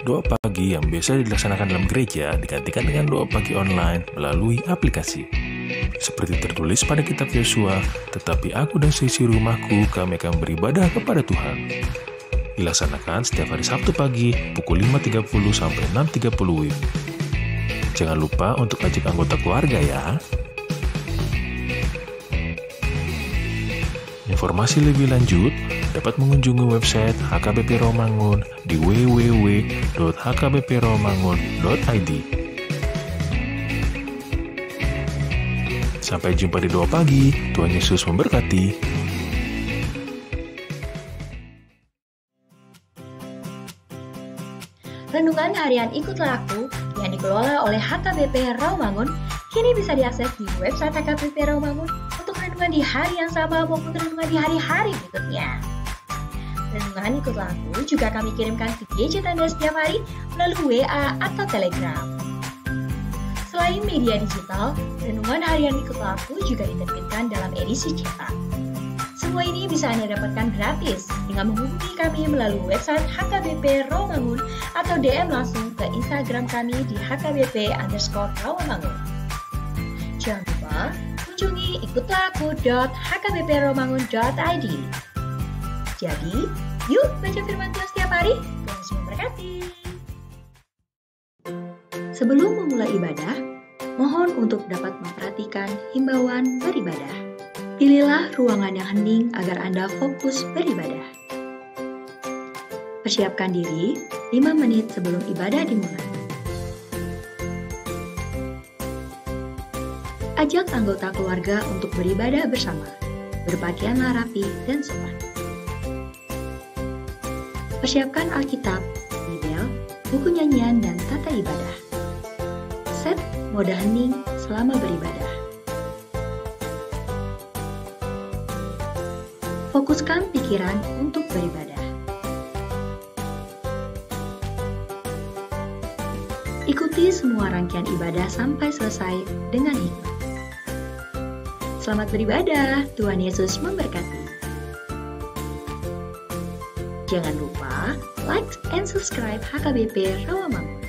Doa pagi yang biasa dilaksanakan dalam gereja digantikan dengan doa pagi online melalui aplikasi. Seperti tertulis pada kitab Yosua, tetapi aku dan seisi rumahku kami akan beribadah kepada Tuhan. Dilaksanakan setiap hari Sabtu pagi pukul 5.30 sampai 6.30 WIB. Jangan lupa untuk ajak anggota keluarga ya. Informasi lebih lanjut dapat mengunjungi website HKBP Rawamangun di www.hkbprawamangun.id. Sampai jumpa di doa pagi. Tuhan Yesus memberkati. Renungan harian Ikutlah Aku yang dikelola oleh HKBP Rawamangun kini bisa diakses di website HKBP Rawamangun untuk renungan di hari yang sama maupun renungan di hari-hari berikutnya. Renungan Ikutlah Aku juga kami kirimkan ke gadget Anda setiap hari melalui WA atau Telegram. Selain media digital, renungan harian Ikutlah Aku juga diterbitkan dalam edisi cetak. Semua ini bisa Anda dapatkan gratis dengan menghubungi kami melalui website HKBP Rawamangun atau DM langsung ke Instagram kami di hkbp_rawamangun. Jangan lupa kunjungi ikutlahku.hkbprawamangun.id. Jadi, yuk baca firman Tuhan setiap hari. Tuhan Yesus memberkati. Sebelum memulai ibadah, mohon untuk dapat memperhatikan himbauan beribadah. Pilihlah ruangan yang hening agar Anda fokus beribadah. Persiapkan diri 5 menit sebelum ibadah dimulai. Ajak anggota keluarga untuk beribadah bersama. Berpakaianlah rapi dan sopan. Persiapkan Alkitab, Bibel, buku nyanyian, dan tata ibadah. Set mode hening selama beribadah. Fokuskan pikiran untuk beribadah. Ikuti semua rangkaian ibadah sampai selesai dengan hikmat. Selamat beribadah, Tuhan Yesus memberkati. Jangan lupa like and subscribe HKBP Rawamangun.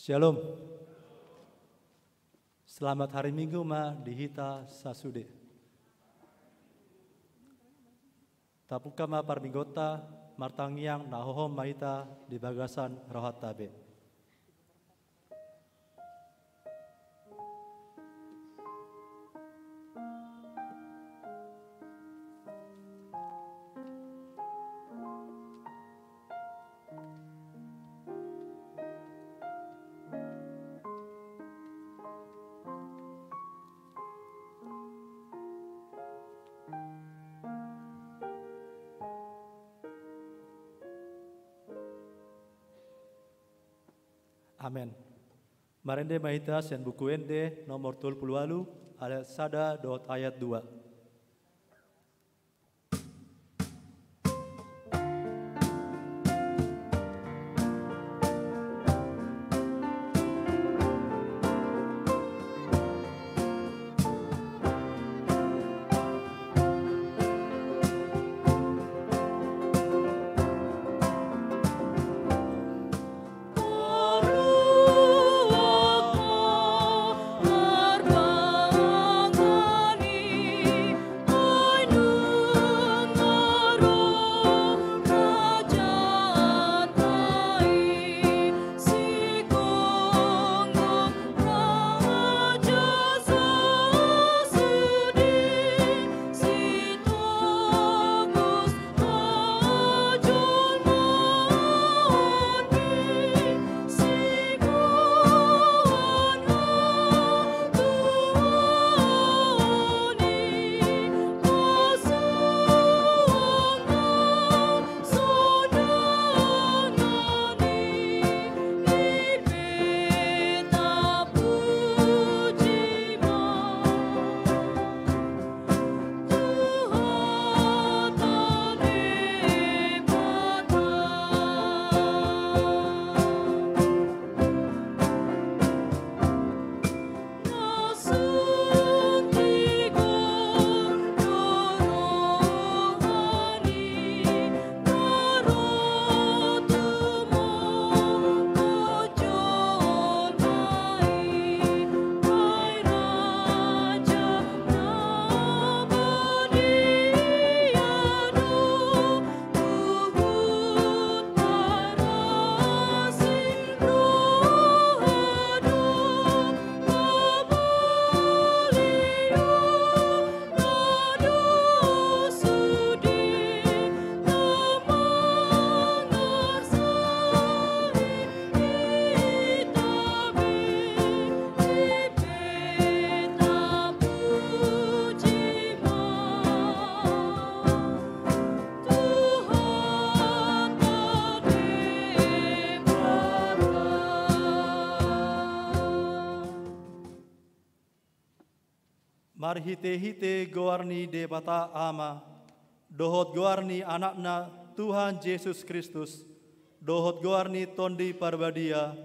Shalom. Selamat hari Minggu ma dihita sasude. Tapuka ma parminggota martangiang nahohom maita di bagasan rohat tabe. Amen. Marende mahita sen buku ende nomor 28 ayat sada dot ayat 2. Marhite-hite goarni de bata ama, dohot goarni anakna Tuhan Yesus Kristus, dohot goarni tondi parbadia,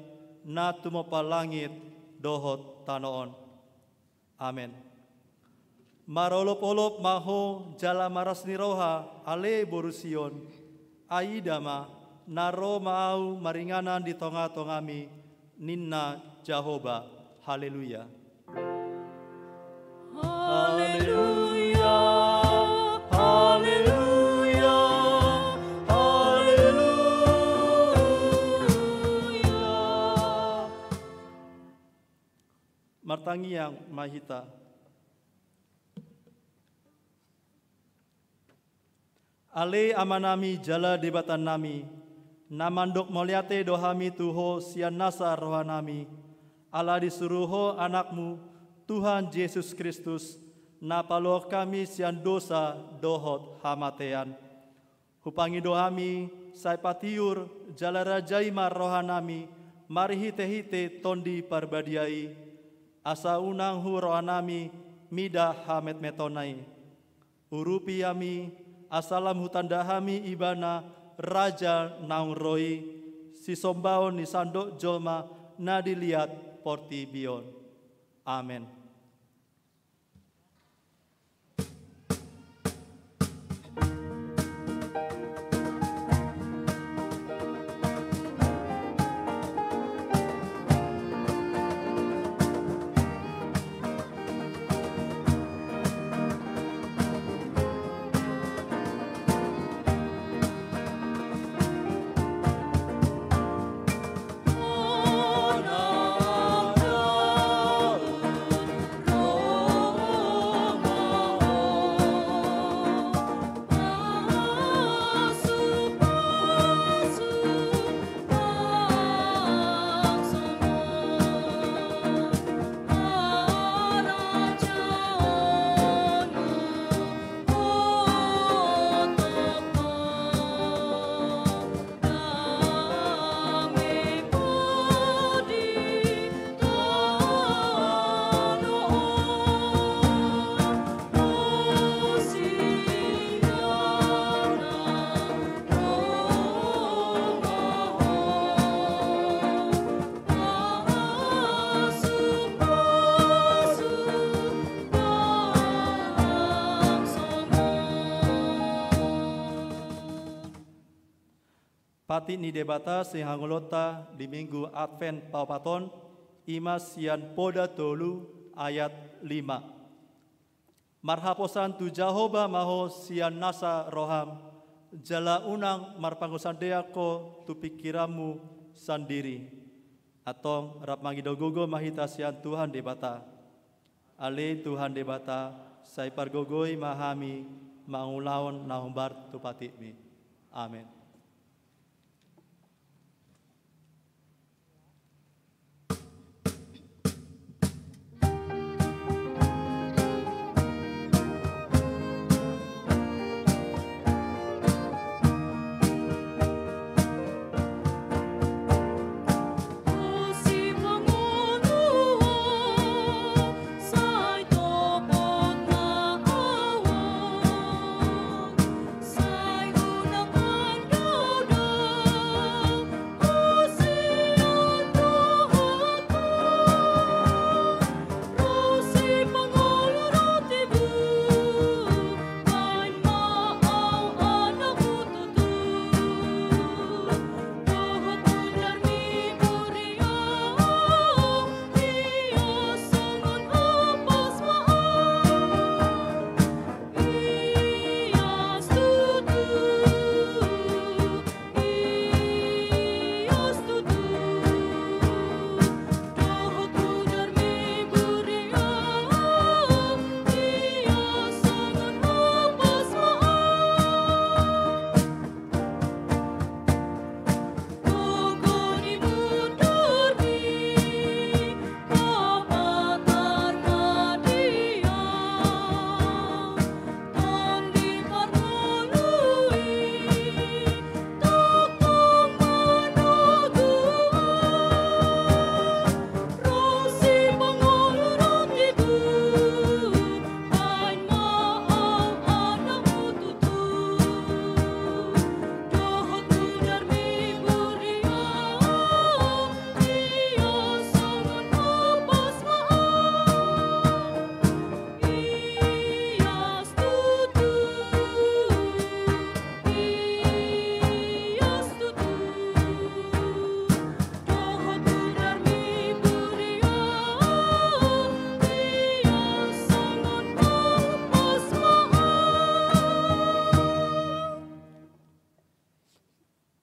na tumopa langit, dohot tanoon. Amen. Marolop-olop maho jala marasni roha ale borusion, aidama naro mau maringanan di tonga-tongami, ninna Jehovah. Haleluya. Haleluya, haleluya, haleluya. Martangi yang mahita. Ale amanami jala debatan nami, namandok moliate dohami tuho sian nasa rohanami, ala disuruho anakmu, Tuhan Yesus Kristus, napalo kami sian dosa dohot hamatean. Hupangi dohami, sai patiur, jalara jaima rohanami, marihite-hite tondi parbadiai, asa unang hu rohanami, mida hamet metonai. Urupi yami, asalam hutandahami ibana, raja naung roi, si sombao ni sandok jolma, na dilihat porti bion. Amen. Pati ni debata sing hangolota di minggu Advent paupaton Imas sian poda tolu ayat 5. Marhaposan tu Jehovah maho sian nasa roham, jala unang marpangusandea ko tu pikiramu sendiri. Atong rap mangidogogo mahita sian Tuhan debata. Ale Tuhan debata, sai pargogoi mahami, mangulaon nahumbar tu patimi. Amin.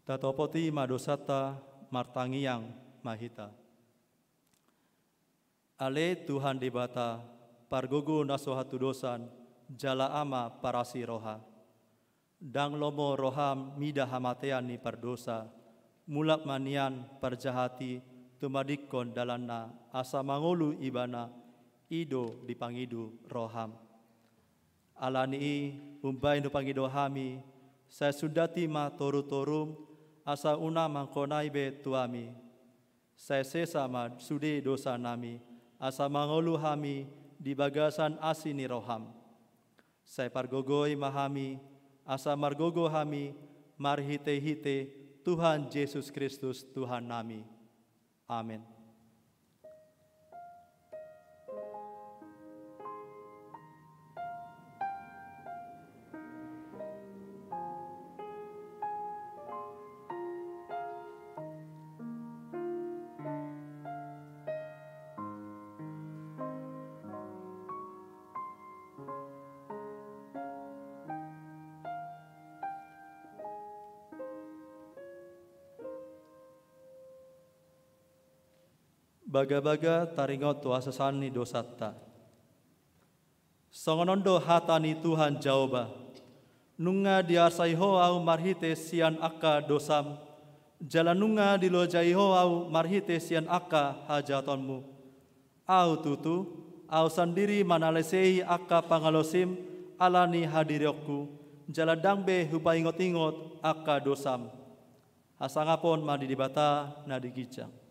Tatopoti madosata martangiang mahita. Ale Tuhan debata, pargogo nasohatu dosan, jala ama parasi roha. Dang lomo roham mida hamatean ni pardosa, mulak manian parjahati, tumadikon dalana, asa mangolu ibana, ido dipangidu roham. Alani umbai no pangido hami, saya sudati ma toru-torum, asa una mangkonai be tuami. Saya sesa ma sude dosa nami, asa mangolu hami di bagasan asini roham. Saya pargogoi mahami, asa margogo hami, marhite-hite Tuhan Yesus Kristus Tuhan nami. Amin. Baga-baga taringot tuasasani dosata. Songonondo hatani Tuhan Jehovah. Nunga diasai au marhite sian aka dosam. Jalanunga dilojai au marhite sian aka hajatonmu. Au tutu, au sendiri manalesei aka pangalosim alani hadirioku. Jaladangbe hupaingot-ingot aka dosam. Asangapon madi dibata nadigijang.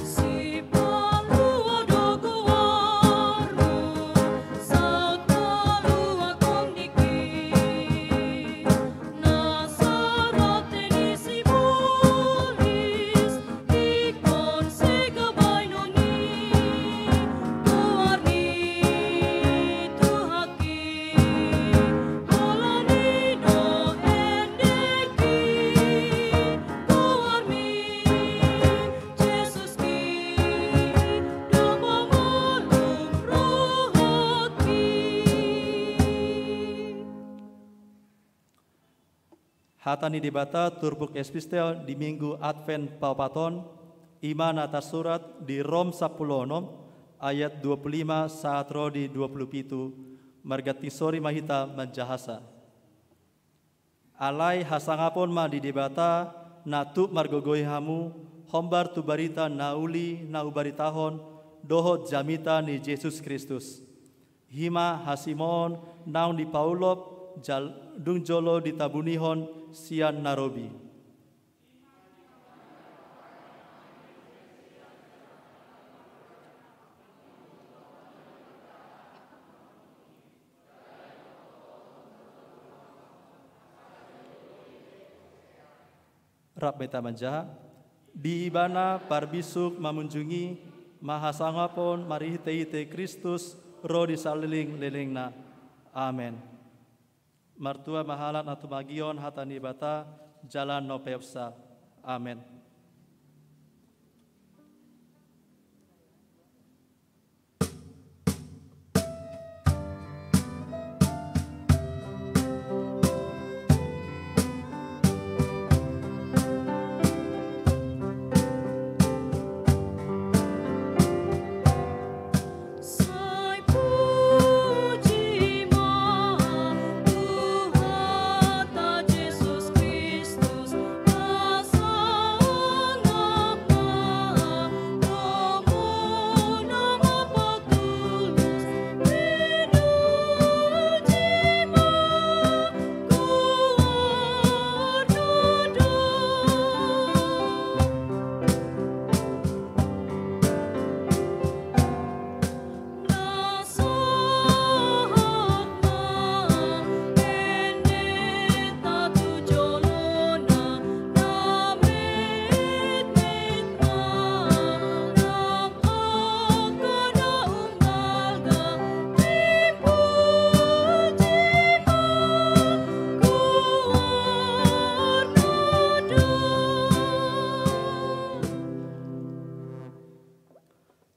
Si Hatani dibata turbuk espistel di minggu Advent Paupaton, iman atas surat di Rom 10 ayat 25 saat rodi 27 margati sori mahita menjahasa. Alai hasangapon ma di debata natu margogoi hamu hombar tu barita nauli nau baritahon dohot jamita ni Yesus Kristus. Hima hasimon naun di Paulop dung jolo di tabunihon sian narobi. Rab beta manja di ibana parbisuk mamunjungi mahasangapon marihite Kristus roh di saliling lelengna. Amen. Martua mahalat atu magion hatani bata jalan no peopsa. Amen.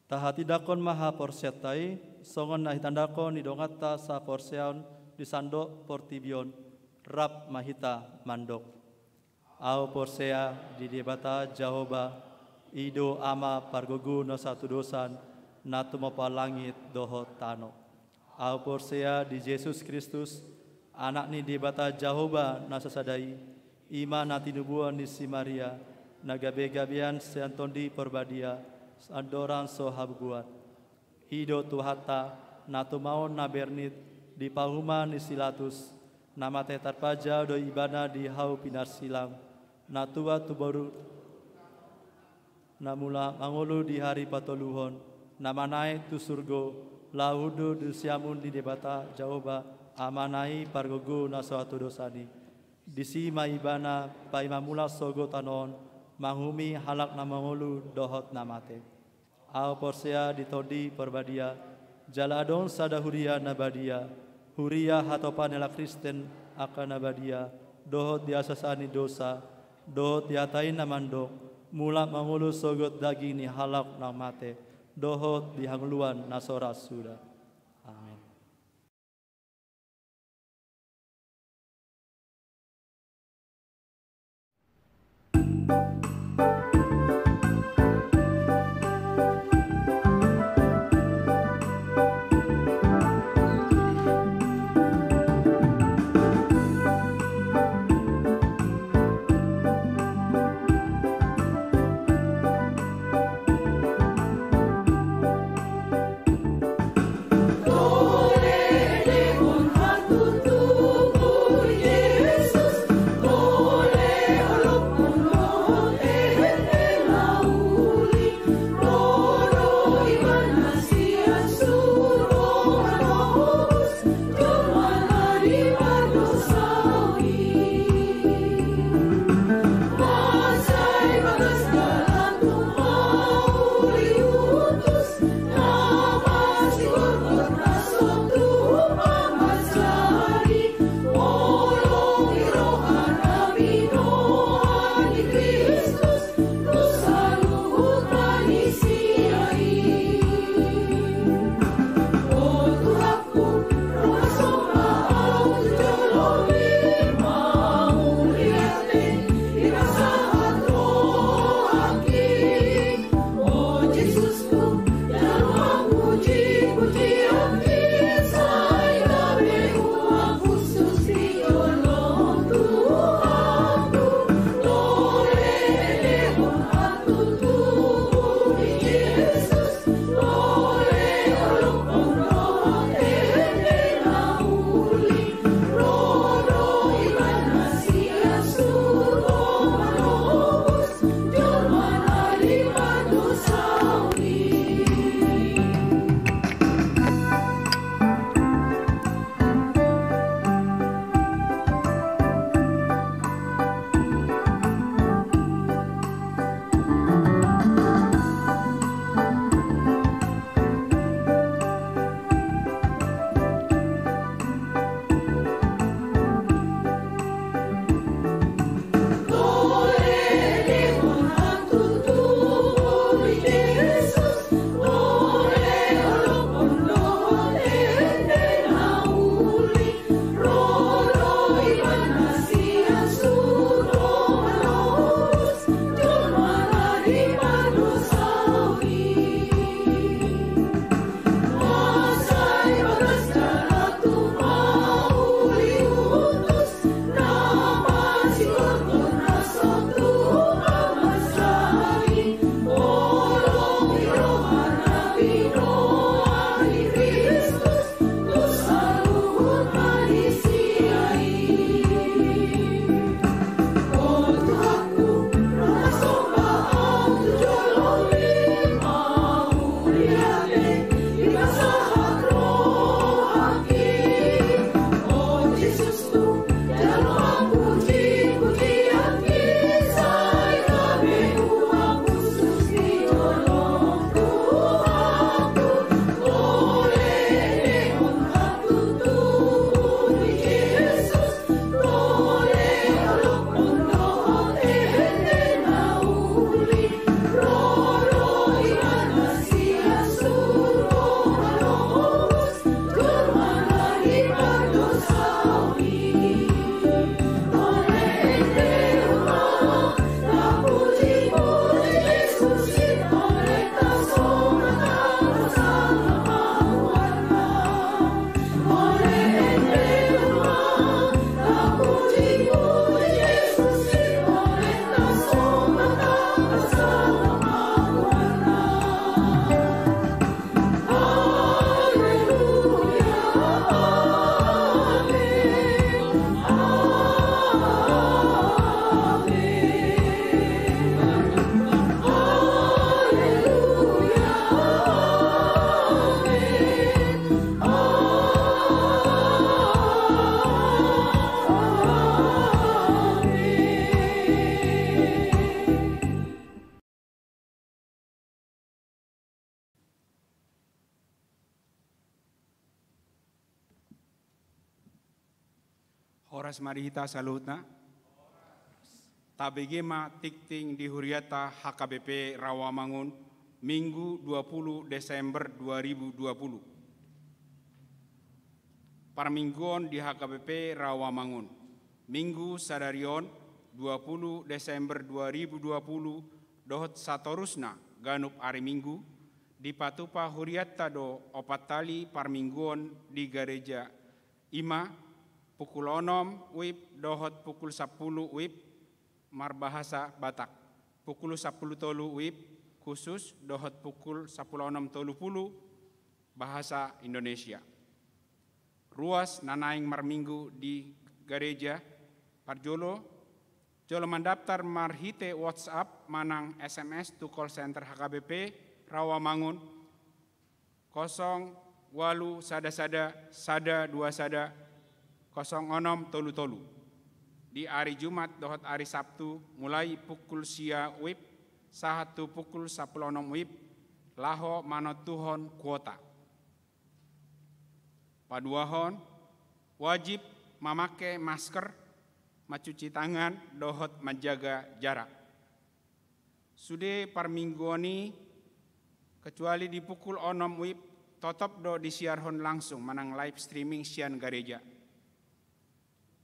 Tahati-dakon maha porsetai, songon nahi tandakon ni dongata sa porseon di sandok portibion, rap mahita mandok. Au porsea di debata Jahoba, ido ama pargogu no satu dosan, natu mopa langit doho tano. Au porsea di Yesus Kristus, anak ni debata Jahoba nasasadai, ima nati nubuan di si Maria, nagabe-gabian seantondi porbadia, sandoran so habguat. Ido tuhata natu maon nabernit di pahuman di silatus. Nama tetar paja do ibana di hau pinar silam. Natua tu baru namula mangulu di hari patoluhon. Nama naik tu surgo. Lahudu du siamun di debata Jahoba. Amanai pargogu nasuatu dosani. Disi maibana paimamula sogo tanon. Manghumi halak namangulu dohot namate. Au porsea ditodi perbadia. Jaladon sada huria nabadia. Huria hatopan ela Kristen akan nabadia. Dohot diasasani dosa. Dohot diatain namandok. Mula mangulu sogot daging ni halak namate. Dohot dihangluan nasora sudah. Amin. Horas marihita salutna. Tabegema tikting di Huriata HKBP Rawamangun, Minggu 20 Desember 2020. Parmingguan di HKBP Rawamangun, Minggu Sadarion 20 Desember 2020, dohot satorusna ganup ari Minggu, di Patupa Huriata do opatali parmingguan di Gereja Ima, pukul 6 WIB dohot pukul 10 WIB marbahasa Batak. Pukul 10 tolu WIB khusus dohot pukul 16:30 bahasa Indonesia. Ruas nanaing marminggu di gereja Parjolo, jolo mendaftar marhite WhatsApp manang SMS to call center HKBP Rawamangun 08 sada 2 sada 06 tolu. Di hari Jumat dohot hari Sabtu mulai pukul sia WIB sahatu pukul 16 WIB laho manotuhon kuota. Paduahon wajib memakai masker, mencuci tangan, dohot menjaga jarak. Sude parmingguani kecuali di pukul 6 WIB totop do disiarhon langsung manang live streaming sian gereja.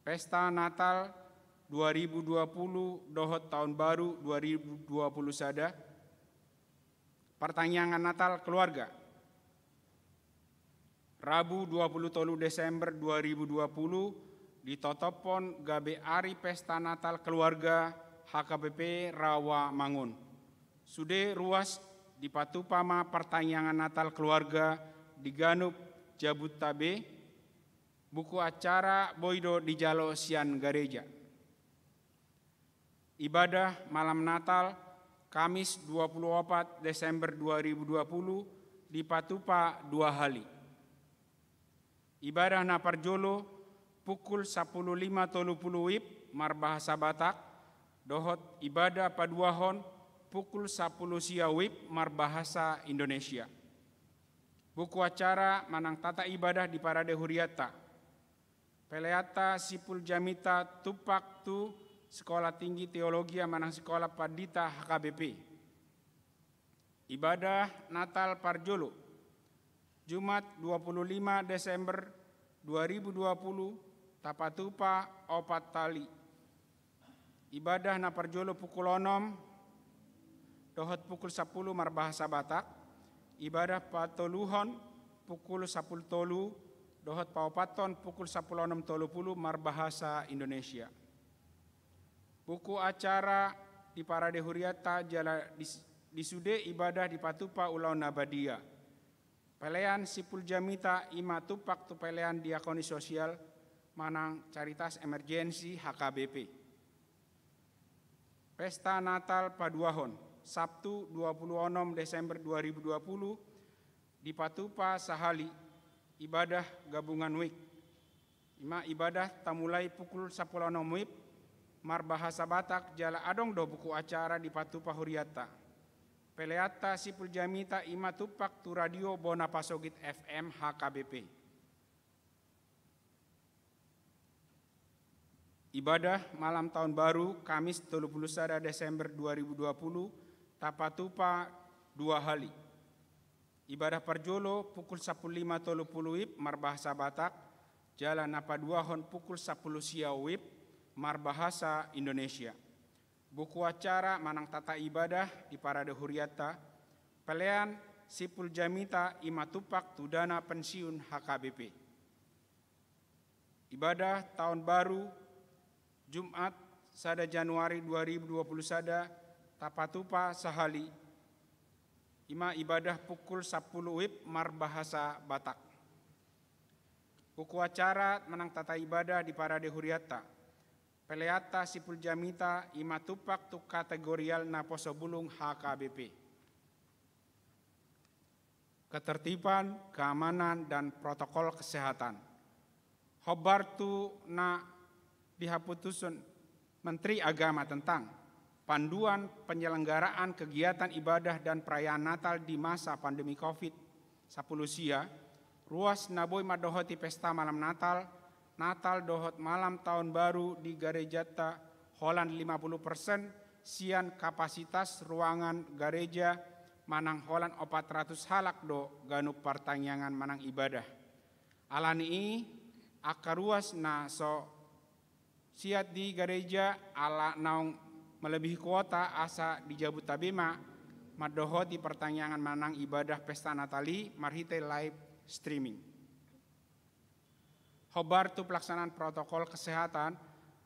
Pesta Natal 2020 dohot tahun baru 2020 sada. Pertanyaan Natal keluarga. Rabu 23 Desember 2020 ditotopon gabe ari pesta Natal keluarga HKBP Rawamangun. Sude ruas di Patupama pertanyaan Natal keluarga di Ganup Jabutabe. Buku acara Boido di Jalo Sian Gereja. Ibadah malam Natal Kamis 24 Desember 2020 di Patupa 2 hali. Ibadah na Parjolo pukul 15.30 WIB marbahasa Batak, dohot ibadah paduahon pukul 10 sia WIB marbahasa Indonesia. Buku acara manang tata ibadah di Parade Huriata. Peleata Sipul Jamita Tupak Tu Sekolah Tinggi Teologi manang Sekolah Padita HKBP. Ibadah Natal Parjolo Jumat 25 Desember 2020 tapatupa opat tali. Ibadah na parjolo pukul 6 dohot pukul 10 marbahasa Batak. Ibadah patoluhon pukul 10 tolu dohot paupaton pukul 16.30 marbahasa Indonesia. Buku acara di Parade Huriata jala di sude ibadah di patupa ulau nabadia. Pelean sipul jamita ima tupak tu pelean diakoni sosial manang caritas emergensi HKBP. Pesta Natal Paduahon, Sabtu 26 Desember 2020 di Patupa Sahali, ibadah gabungan WIK. Ibadah tamulai pukul 10 WIB, marbahasa Batak jala adong do buku acara di Patupa Huriata. Peleata sipul jamita ima tupak tu radio Bona Pasogit FM HKBP. Ibadah malam tahun baru Kamis 31 Desember 2020 tapatupa 2 hali. Ibadah parjolo pukul 15.30 WIB marbahasa Batak, jalan Napaduahon pukul 10 siang WIB marbahasa Indonesia. Buku acara manang tata ibadah di Parade Huriata, pelean sipul jamita imatupak tudana pensiun HKBP. Ibadah tahun baru Jumat 1 Januari 2021 tapatupa sahali. Ibadah pukul 10 WIB marbahasa Batak. Buku acara menang tata ibadah di Parade Huriata. Peleata sipul jamita imatupak tu kategorial na posobulung HKBP. Ketertiban, keamanan, dan protokol kesehatan. Hobartu na dihaputusun Menteri Agama tentang panduan penyelenggaraan kegiatan ibadah dan perayaan Natal di masa pandemi COVID-19 ruas naboi madohoti pesta malam Natal, Natal dohot malam tahun baru di Garejata Holland 50%, sian kapasitas ruangan gereja manang Holland 400 halak do ganuk pertanyaan manang ibadah. Alani ini akaruas na so siat di gereja ala naung melebihi kuota asa di Jabutabema madohoti pertanyaan manang ibadah pesta Natali marhite live streaming. Hobar tu pelaksanaan protokol kesehatan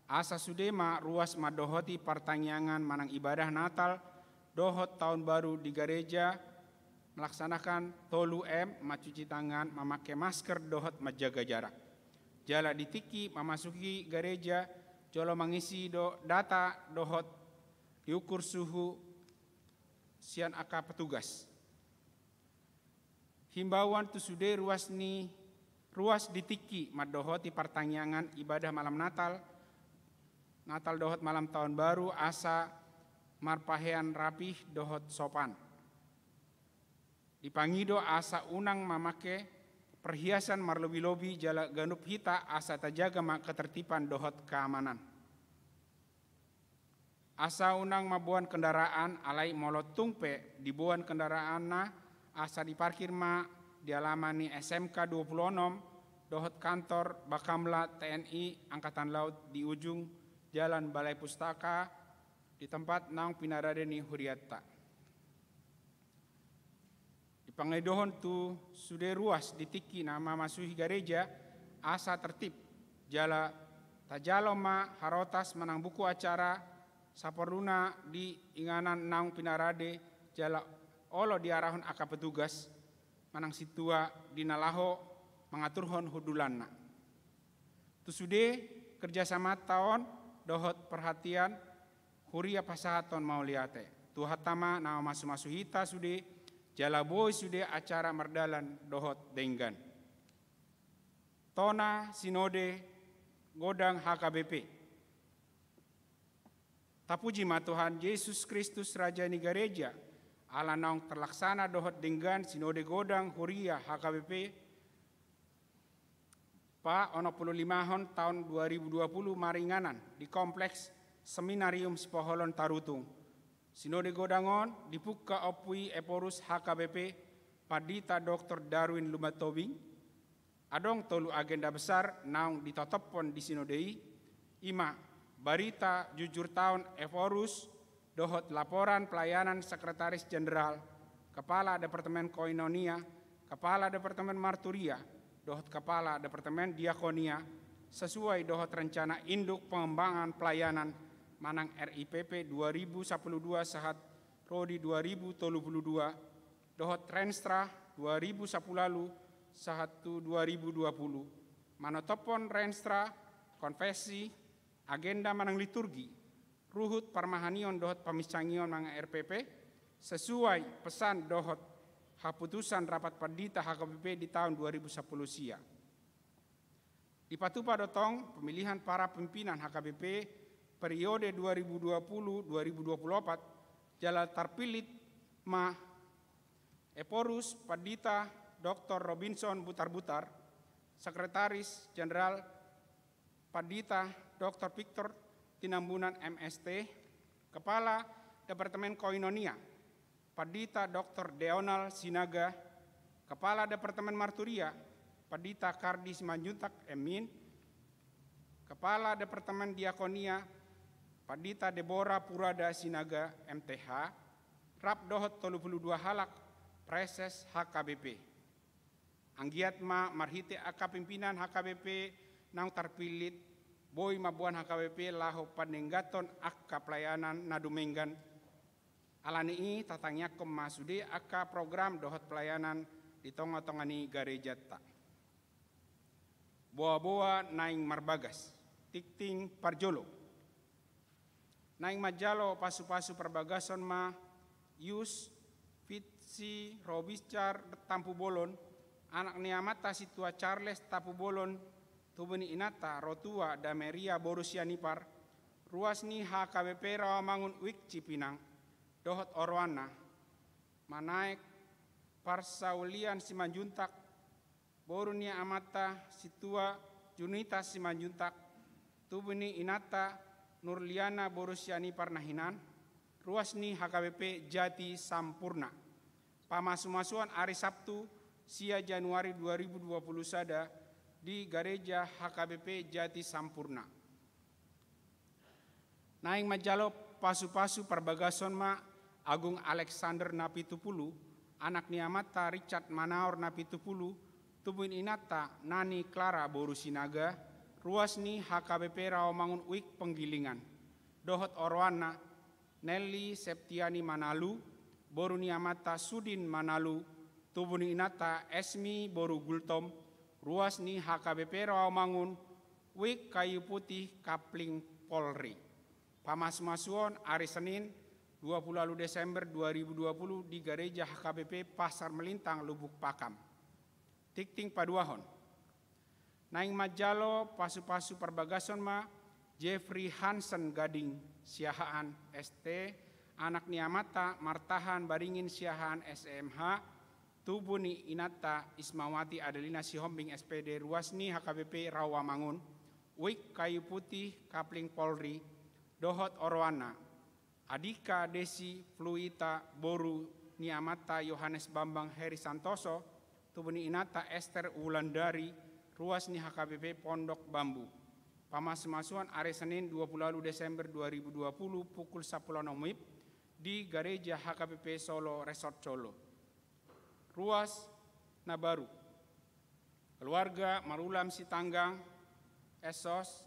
asa sudema ruas madohoti pertanyaan manang ibadah Natal dohot tahun baru di gereja melaksanakan 3M mencuci tangan, memakai masker dohot menjaga jarak. Jala ditiki memasuki gereja, jolo mengisi data dohot diukur suhu sian aka petugas. Himbauan tu sude ruas ditiki madohoti pertanyaan ibadah malam Natal dohot malam tahun baru asa marpahean rapih dohot sopan. Dipangido asa unang mamake perhiasan marlobi-lobi jala ganup hita asa tajaga ketertiban dohot keamanan. Asa unang mabuan kendaraan alai molot tungpe dibuan kendaraan na asa diparkir ma di alaman ni SMK 26 dohot kantor Bakamla TNI Angkatan Laut di ujung Jalan Balai Pustaka di tempat naung pinarade ni Huriata. Pangedohon tu sudah ruas ditiki nama masuhi gereja asa tertib jala tajalo ma harotas menang buku acara saperluna di inganan naung pinarade jala olo diarahon aka petugas menang situa dinalaho mengaturhon hudulanna. Tu sudah kerjasama tahun dohot perhatian huria pasahaton mauliate. Tu hatama nama masu-masuhita sudah jala boy sudah acara merdalan dohot denggan. Tona sinode godang HKBP. Tapuji ma Tuhan Yesus Kristus Raja ni gereja. Ala naung terlaksana dohot denggan sinode godang huria HKBP. Pa 15 tahun 2020 maringanan di kompleks Seminarium Sipoholon Tarutung. Sinode godangon dibuka opui eporus HKBP Padita Dr. Darwin Lumatobing Adong tolu agenda besar naung ditotopon di sinodei, ima barita jujur tahun Evorus, dohot laporan pelayanan Sekretaris Jenderal, Kepala Departemen Koinonia, Kepala Departemen Marturia, dohot Kepala Departemen Diakonia, sesuai dohot rencana induk pengembangan pelayanan Manang RIPP 2012 sahat Rodi 2032, dohot Renstra 2010 lalu sahat 2020, manotopon Renstra, konfesi, agenda manang liturgi, ruhut parmahanion dohot pamiscangion manang RPP, sesuai pesan dohot haputusan rapat perdita HKBP di tahun 2010 sia. Di Patupa Dotong, pemilihan para pimpinan HKBP periode 2020-2024 jala terpilih Ma Eporus Perdita Dr. Robinson Butar-Butar, Sekretaris Jenderal Perdita Dr. Victor Tinambunan MST, Kepala Departemen Koinonia Perdita Dr. Deonal Sinaga, Kepala Departemen Marturia Perdita Kardi Simanjuntak Emin, Kepala Departemen Diakonia Perdita Deborah Purada Sinaga MTH, Rap Dohot 32 Halak Preses HKBP. Anggiat ma marhite aka pimpinan HKBP nang terpilit boy mabuan HKBP laho panenggaton aka pelayanan nadumenggan. Alani tatangnya masude aka program dohot pelayanan di tonga-tongani gereja ta. Boa-boa naing marbagas, tikting parjolo. Naing majalo pasu-pasu perbagason ma Yus Fitsi Robiscar Tampu Bolon, anak niamata situa Charles Tapu Bolon, tubeni inata Rotua Dameria Borusianipar, ruas ni HKBP Rawamangun Wik Cipinang, dohot Orwana, manaik Parsaulian Simanjuntak, Borunia Amata situa Junitas Simanjuntak, tubeni inata Nurliana Borusiani Parnahinan, ruas ni HKBP Jati Sampurna. Pamasu-masuan hari Sabtu, sia Januari 2020 sada di gereja HKBP Jati Sampurna. Naing majalo pasu-pasu perbagason ma Agung Alexander Napitupulu, anak niamata Richard Manaor Napitupulu, tubuin inata Nani Clara Borusinaga, ruas ni HKBP Rawamangun Wik Penggilingan, dohot Orwana Nelly Septiani Manalu, Boru niamata Sudin Manalu, tubuni inata Esmi Boru Gultom, ruas ni HKBP Rawamangun Wik Kayu Putih Kapling Polri. Pamas-masuon hari Senin 20 Desember 2020 di gereja HKBP Pasar Melintang Lubuk Pakam. Tikting paduahon. Naing majalo pasu-pasu perbagason ma Jeffrey Hansen Gading Siahaan ST, anak niamata Martahan Baringin Siahaan SMH, tubuni inata Ismawati Adelina Sihombing SPD ruasni HKBP Rawamangun, Wik Kayu Putih Kapling Polri, dohot Orwana, Adika Desi Fluita Boru niamata Yohanes Bambang Heri Santoso, tubuni inata Esther Wulandari, ruas ni HKBP Pondok Bambu. Pamas-masuan hari Senin 20 Desember 2020 pukul 10 WIB di gereja HKBP Solo Resort Solo. Ruas Nabaru. Keluarga Marulam Sitanggang, Esos,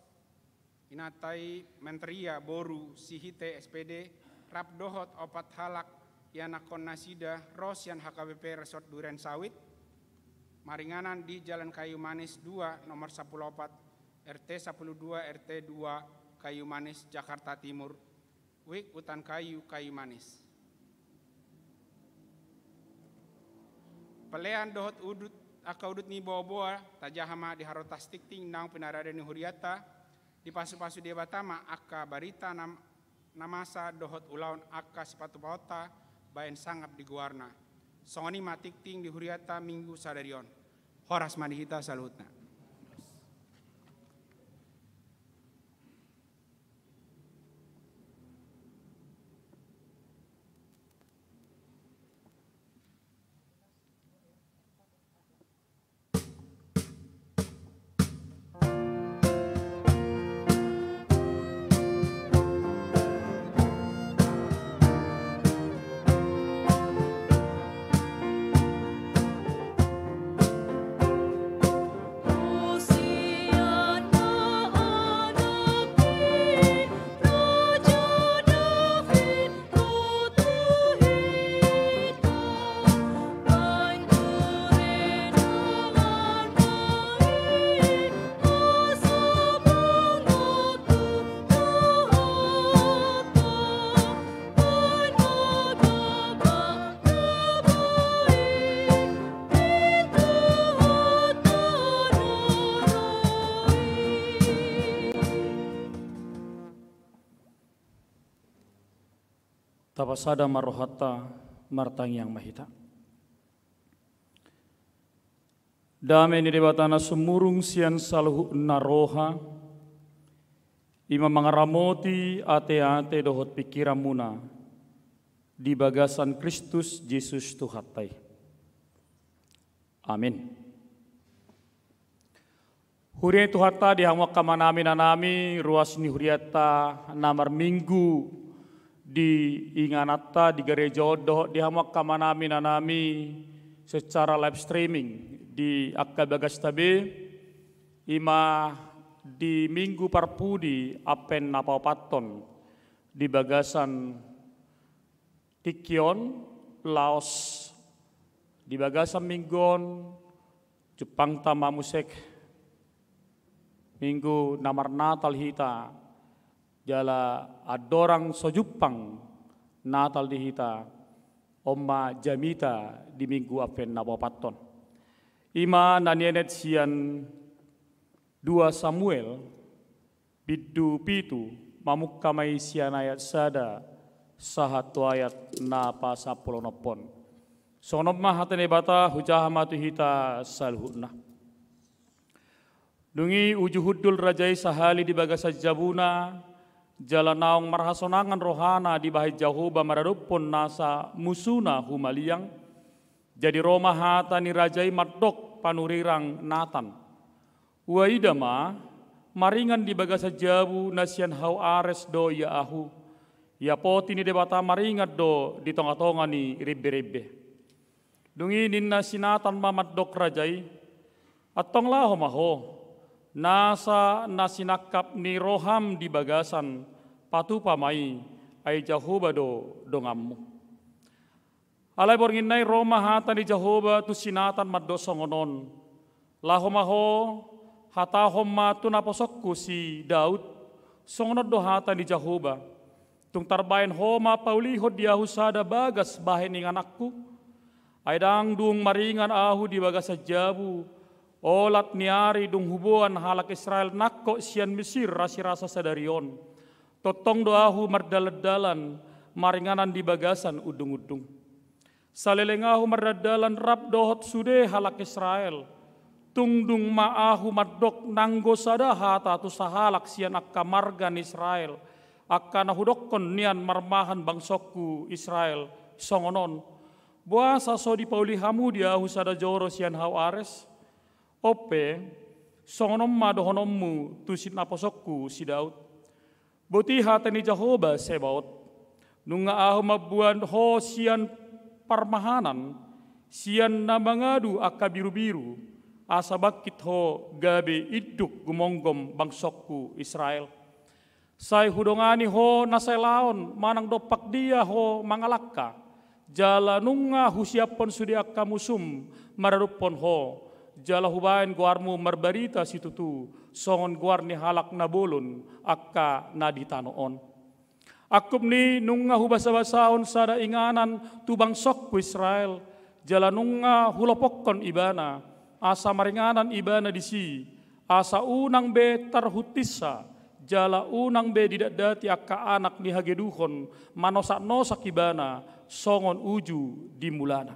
Inatai Menteria Boru Sihite SPD, Rap Dohot Opat Halak, Yanakon Nasida, Rosyan HKBP Resort Duren Sawit, Maringanan di Jalan Kayu Manis 2 nomor 14 RT 12 RT 2 Kayu Manis Jakarta Timur, Wik Hutan Kayu Kayu Manis. Pelean dohot udut aka udut ni boa-boa tajahama di harotas tikting nang pinarada ni huriata di pasu-pasu dia batama aka barita namasa dohot ulaun aka sepatu paota bayan sangap di guarna. Songoni matikting di huriata minggu sadarion. Horas manihita salutna. tapasada marohata martang yang mahita. Dame ni debatana sumurung sian saluhu naroha, ima mangaramoti ate-ate dohot pikiran muna, di bagasan Kristus Yesus Tuhatai. Amin. Huria Tuhata dihangwak kamanami nanami ruas ni huriata namar minggu di inganata di gereja doh dihangwak kamanami nanami secara live streaming di akka bagas tabe ima di minggu parpudi apen napapaton di bagasan Tikion Laos di bagasan minggon Jepang tama musek minggu namar Natal hita jala adorang so Jepang Natal di hita Oma Jamita di minggu apen napapaton. Ima nanienet sian 2 Samuel bidu pitu mamuk kamai sian ayat sada sahatu ayat napa 10 nopon. Sonom mah hatene bata hujah matu hita salhuna. Dungi ujuhudul rajai sahali di bagasa jabuna jalanaong marhasonangan rohana di bahai Jahoba maradupon nasa musuna humaliang. Jadi Roma hata ni rajai madok panurirang Nathan. Waidama maringan di bagasa jabu nasian hau ares do ya ahu. Ya poti ni debata maringat do di tonga-tonga ni ribbe-ribbe. Dungi ninna sinatan mamadok rajai. Atong laho maho. Nasa nasinakap ni roham di bagasan patu pamai ay Jahoba do dongammu. Alay bornginay Roma hata ni Jahoba tu sinatan maddo songonon. Lahomaho hatahom matu naposokku si Daud songonod do hata ni Jahoba. Tung tarbayan homa paulihod di ahu sada bagas bahin ing anakku. Ay dangdung maringan ahu di bagas sa jabu. Olat niari dung hubuan halak Israel nakko sian Mesir rasi-rasa sadarion. Totong do ahu mardaladalan maringanan di bagasan udung-udung. Salelengahu maradalan rap dohot sude halak Israel. Tungdung maahu madok nanggo sada hata tu sahalak sian akka margan Israel. Akka nahudokkon nian marmahan bangsokku Israel. Songonon. Buasa so di paulihamu diahu sada joro sian hau ares. Ope songonom madohonommu tu sin naposokku si Daud. Boti hata ni Jahoba sebaot. Nunga ahu mabuan ho sian parmahanan sian na mangadu akka biru-biru asa bakit ho gabe iduk gumonggom bangsokku Israel. Say hudongani ho naselaon manang dopak dia ho mangalakka jala nunga husiapon sudi akka musum mararupon ho jala hubain guarmu marbarita situtu songon guar ni halak na bolon akka naditanoon. Akup ni nunga hubasa-basaon sada inganan tubang sokku Israel. Jala nunga hulopokon ibana. Asa maringanan ibana disi. Asa unang be tarhutisa. Jala unang be didak dati akka anak ni hageduhon. Manosak-nosak ibana. Songon uju di mulana.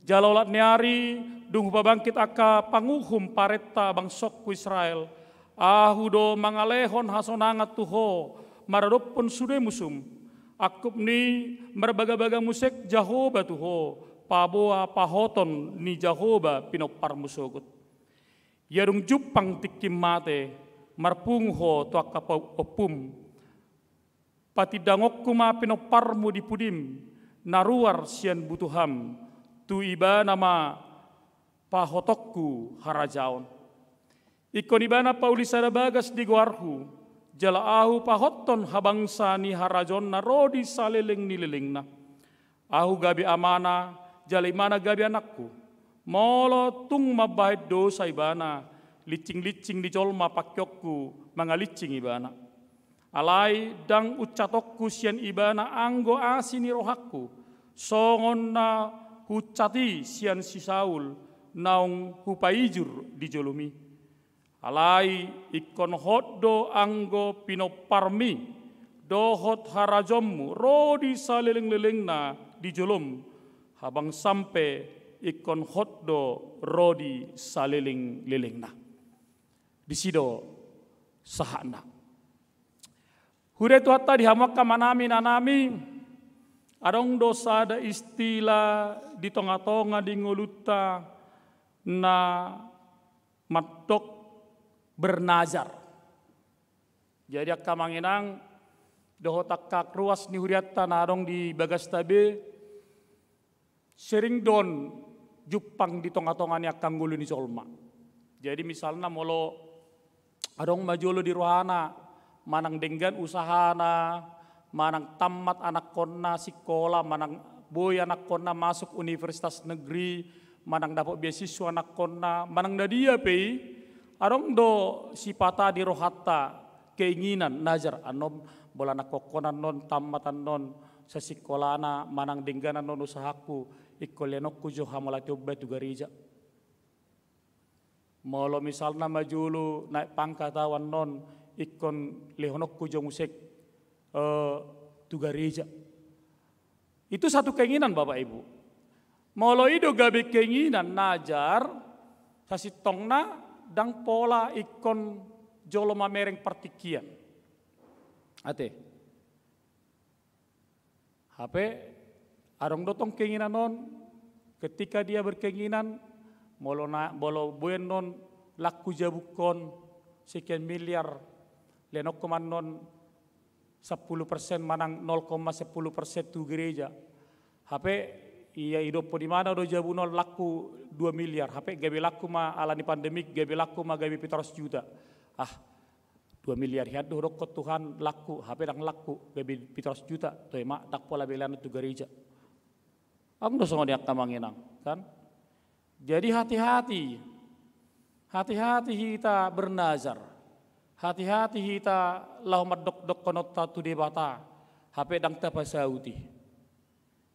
Jala ulat niari dung babangkit akka panguhum paretta bang sokku Israel. Ahu do mangalehon hasonangat tuho. Maradopon sude musum. Akup ni marbaga-baga musek Jahoba tuho. Paboa pahoton ni Jahoba pinopar musogot. Yarung jupang tikim mate. Marpungho tu akka opum. Patidangok kuma pinoparmu di pudim. Naruar sian butuham. Tu iba nama pahotokku harajaon. Ikon ibana paulisada bagas di guarhu. Jala ahu pahoton habangsa ni harajon na rodi saleleng nileleng na. Ahu gabi amana, jala imana gabi anakku. Molo tung mabahit dosa ibana, licing-licing di jolma pakyokku, mga licing ibana. Alay dang ucatokku sian ibana anggo asini rohakku. Songon na hucati sian si Saul, naung hupaijur di jolumi. Alai ikon hoddo anggo pinoparmi dohot harajommu rodi saliling-lilingna di jolom habang sampai ikon hotdo rodi saliling-lilingna di sido sahana hure tu hatta dihamaka manami nanami adong dosa ada istilah di tonga-tonga di nguluta na matok bernazar jadi akka manginang dohotak kak ruas ni huriatta narong di bagas tabe sering don jupang di tonga-tonga ni akang gulu ni solma. Jadi misalnya molo adong majolo di rohana manang denggan usahana manang tamat anak konna sekolah manang boy anak konna masuk universitas negeri manang dapat beasiswa anak konna manang dadia pei adong do sipata di rohatta keinginan najar anom bola nak kokonan non tamatan non sa sekolahna manang dengganan non usahaku ikolenokku jo hamalati obba tu gereja molo misalna majulu naik pangkat awan non ikon lehonokku jo musik tu gereja itu satu keinginan Bapak Ibu molo ido gabe keinginan najar sa sitongna dang pola ikon jolo mamereng partikian ate HP arong dotong keinginan non ketika dia berkeinginan bolo buen non laku jabukon sekian miliar lenok koman non 10% manang 0,10% tu gereja HP iya hidup di mana do jabu non laku 2 miliar HP gabe laku ma alani pandemik gabe laku ma gabe 700 juta 2 miliar hiat do rokot Tuhan laku HP dang laku gabe 700 juta to emak dak pola belan tu gereja ang do songo diak tamanginang kan jadi hati-hati kita bernazar hati-hati kita lau madok-dok konota tu debata HP dang tapasauti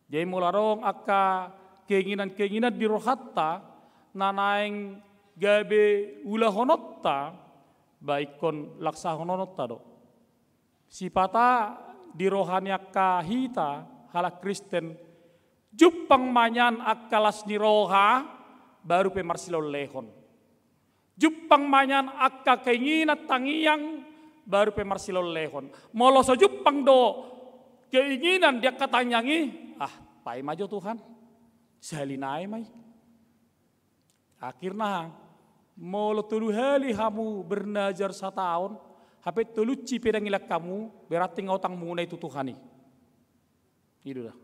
jadi mularong akka keinginan-keinginan di rohatta nanaing gabe ulah honotta baikon laksa hononotta do sipata di rohani akka hita halak Kristen jupang manyan akkalas ni roha baru pemarsilo lehon jupang manyan akka keinginan tangiyang baru pemarsilo lehon moloso jupang do keinginan dia katanyangi pai majo Tuhan salinai mai akhirnya molo tulu hali hamu bernazar setahun HP tulu cipe dangilak kamu berarti ngautang muna itu Tuhani itu dah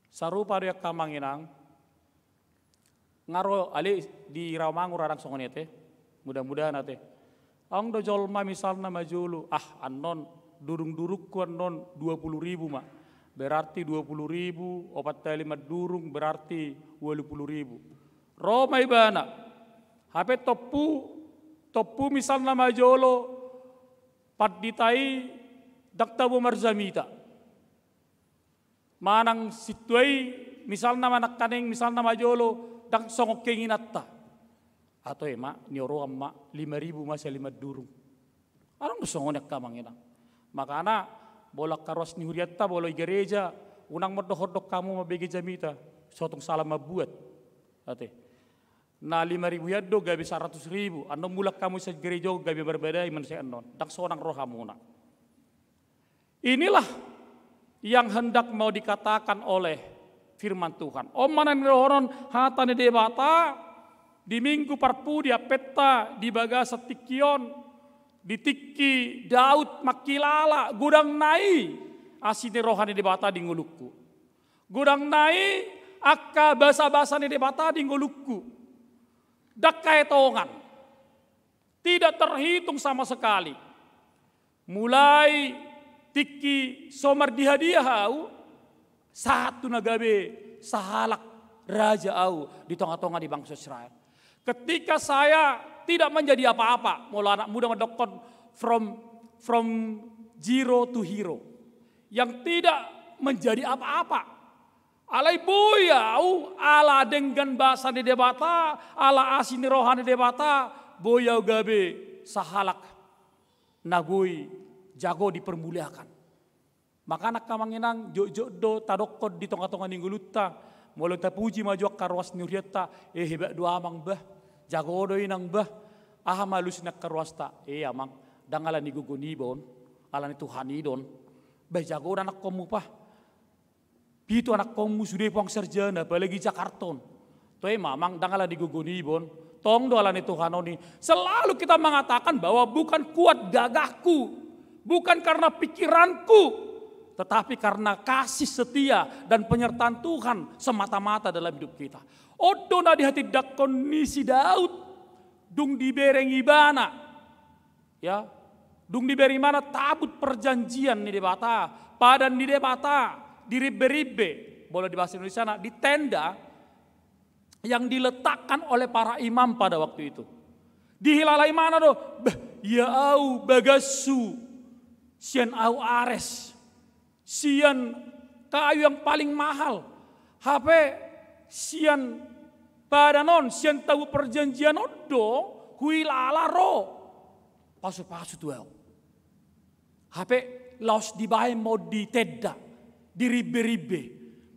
sarupa dia kamanginang ngaro ali di Rawamangun radang songonete mudah-mudahan ate ang do jolma misalna majulu anon durung-duruk ku anon 20.000 mak berarti 20.000 opat kali madurung berarti 20.000 Roma ibana HP topu misalnya majolo paditai daktabu marzamita manang situai misalnya manak kaneng misalnya majolo dak songok keinginata atau emak nyoro amma 5.000 masih 5 durung arang songok kamangina makana bolak karos ni huriatta bolo gereja unang modok kamu mabege jamita sotong salam mabuat ate na 5.000 yaddo gabi 100.000 ando mulak kamu sa gereja gabi berbeda iman saya anon dak sonang rohamuna inilah yang hendak mau dikatakan oleh firman Tuhan omanan rohonon hatane debata di minggu parpu dia peta di bagasa tikion di tiki Daud makilala gudang nai asine rohani debata di ngulukku gudang nai akka basa-basa ni debata di ngulukku dak kaetongan tidak terhitung sama sekali mulai tiki somar dihadiah au satu nagabe sahalak raja au di tonga-tonga di bangsa Israel ketika saya tidak menjadi apa-apa mula anak muda mendokon from zero to hero yang tidak menjadi apa-apa alai boyau ala dengan bahasa di debata ala asini rohani debata boyau gabe sahalak nagui jago dipermuliakan. Maka anak kamanginang jok do tadokod di tongkat-tongkat ninggulutta. Mulai tapuji maju karwas nuriata. Hebat dua amang bah. Jago do inang bah. Aha malus nak karwas ta. Amang. Dangalan igugunibon. Alan itu hanidon. Bah jago anak komu pah. Itu anak komu sudah puang sarjana. Apalagi Jakarton. Tuh mamang dangalan igugunibon. Tong do alan itu hanoni. Selalu kita mengatakan bahwa bukan kuat gagahku. Bukan karena pikiranku. Tetapi karena kasih setia dan penyertaan Tuhan semata-mata dalam hidup kita. Odo na di hati dak kondisi Daud. Dung dibereng ibana. Ya. Dung diberi mana tabut perjanjian di debata. Padan di debata. Di ribe-ribe. Boleh di bahasa Indonesia di tenda. Yang diletakkan oleh para imam pada waktu itu. Dihilalai mana do? Ya au bagasu. Sian au ares. Sian kayu yang paling mahal. HP sian padanon. Sian tahu perjanjian odo. Huilala ro. Pasu-pasu tuh. HP laos dibahe mau diteda. Diribe-ribe.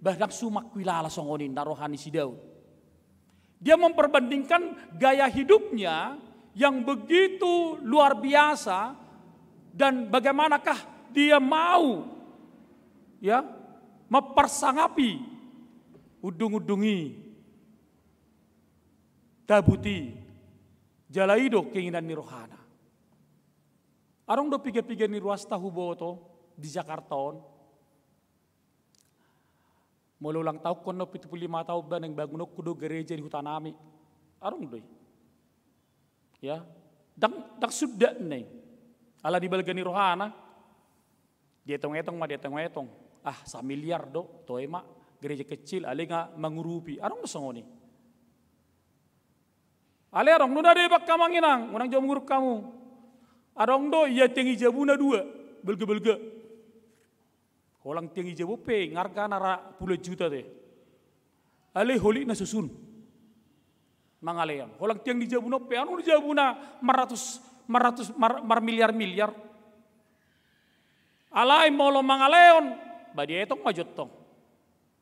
Bahkan sumak huilala songonin narohani si Daud. Dia memperbandingkan gaya hidupnya yang begitu luar biasa dan bagaimanakah dia mau ya mempersangapi udung-udungi tabuti jalaido keinginan nirohana. Arong do pikir-pikir ni ruas tahu boto di Jakarta on. Mulai ulang tahun kono 75 tahun ban yang bangun kudo gereja di Hutanami. Arong doi. Ya. Dak sudah nih. Ala di balgani rohana. Dia etong-etong mah dia etong-etong. Ah, 1 miliar do. Toe mak gereja kecil ale nga mangurupi. Arong do songoni. Ale arong nuna de bak kamanginang, unang jauh menguruk kamu. Arong do iya tengi jabuna 2. Belge-belge. Orang tinggi jauh pe ngarga nara puluh juta deh. Ale holi na susun. Mangalean. Orang tinggi jauh no pe anu jauh na miliar. Alai molo mangaleon. Badi etong majot tong.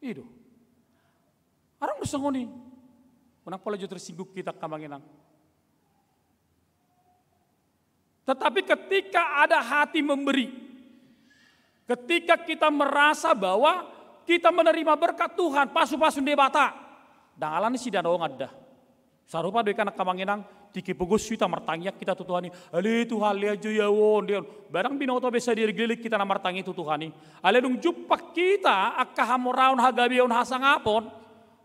Itu. Arang nusangoni. Unang pola jauh tersingguk kita kamanginang. Tetapi ketika ada hati memberi. Ketika kita merasa bahwa kita menerima berkat Tuhan, pasu-pasu debata. Dangalan si danau ngada. Sarupa doi kana kamanginang tiki pugos kita martangyak kita tutuhani. Ale Tuhan le aja ya won dia. Barang binoto besa dirigelik kita na martangi tutuhani. Ale dung jupak kita akka hamoraun hagabion hasangapon.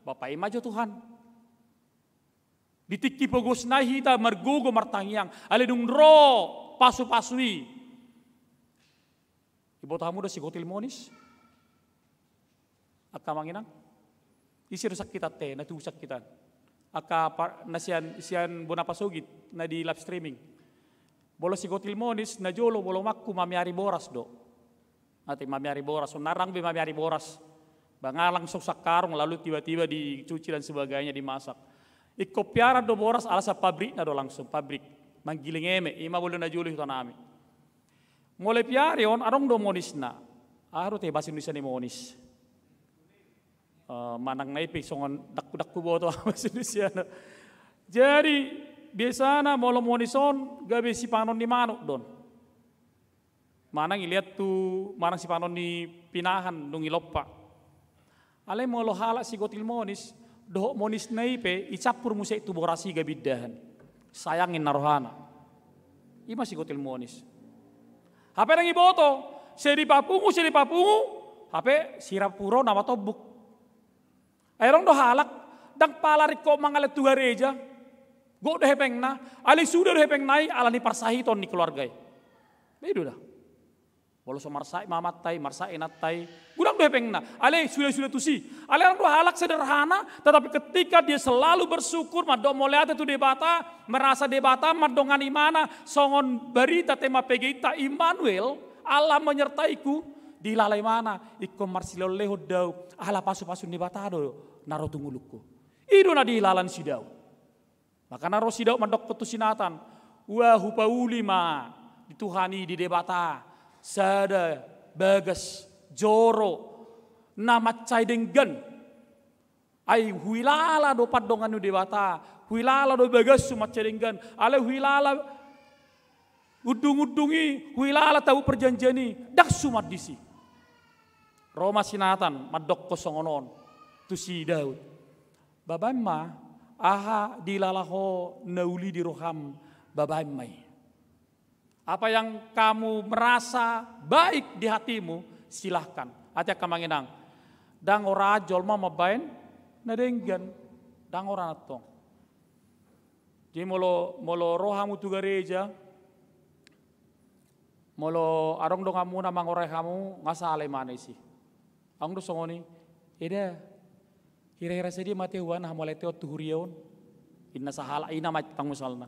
Bapak imajo Tuhan. Ditiki pugos na hita margugo martangyang. Ale dung ro pasu-pasui. Ibu tamu udah si hotel monis. Akka manginang. Isi rusak kita teh, na tusak kita. Akka nasian bonapasugit na di live streaming. Bolo si hotel monis na jolo bolo makku mamiari boras do. Ati mamiari boras, narang be mamiari boras. Bangalang sok karung lalu tiba-tiba dicuci dan sebagainya dimasak. Ikopiara do boras alasa pabrik na do langsung pabrik. Manggiling eme, ima bolo na jolo itu nami. Mulai piarion arong do monis na. Aro te bahasa Indonesia ni monis. Manang naipi songon dakku boto bahasa Indonesia. Jadi biasana molo monison gabe si panon di manuk don. Manang ilihat tu manang si panon di pinahan dong iloppa. Ale molo halak si gotil monis doh monis naipe icapur musik tu borasi gabidahan. Sayangin narohana. Ima si gotil monis. Hape nang iboto, seri papungu, hape sirapuro nama tobuk. Ayrong do halak, dang palarik ko mangalet tu gereja, go do hepeng na, ali sudah do hepeng nai, ala ni parsahiton ni keluarga. Bedu dah. Walau so marsai mamattai, marsai nattai, gudang do hepeng na, ali sudah tusi. Ali orang do halak sederhana, tetapi ketika dia selalu bersyukur, madong moleate tu debata, merasa debata, madongan imana, songon berita tema pegita Immanuel, Allah menyertaiku, dilalai mana, ikko marsilo leho dau, Allah pasu-pasu debata do, naro tunguluku. Ido na dilalan si dau. Maka naro si dau mandok petusinatan, wa hupauli ma, dituhani di debata, sada bagas joro nama cai denggan ai huilala do padongan nu dewata huilala do bagas sumat cai denggan ale huilala udung-udungi huilala tahu perjanjiani dak sumat disi Roma sinatan madok kosongonon tu si Daud babamma aha dilalaho nauli di roham babammai. Apa yang kamu merasa baik di hatimu silahkan. Aja kamanginang. Dang ora jolma mabain nadenggan dang ora natong. Jadi molo rohamu tu gereja molo arong dong kamu namang orai kamu ngasale mana sih. Ang do songoni ida kira-kira sedih mati huan hamolai teo tuhurion inna sahala ina mat pangusalna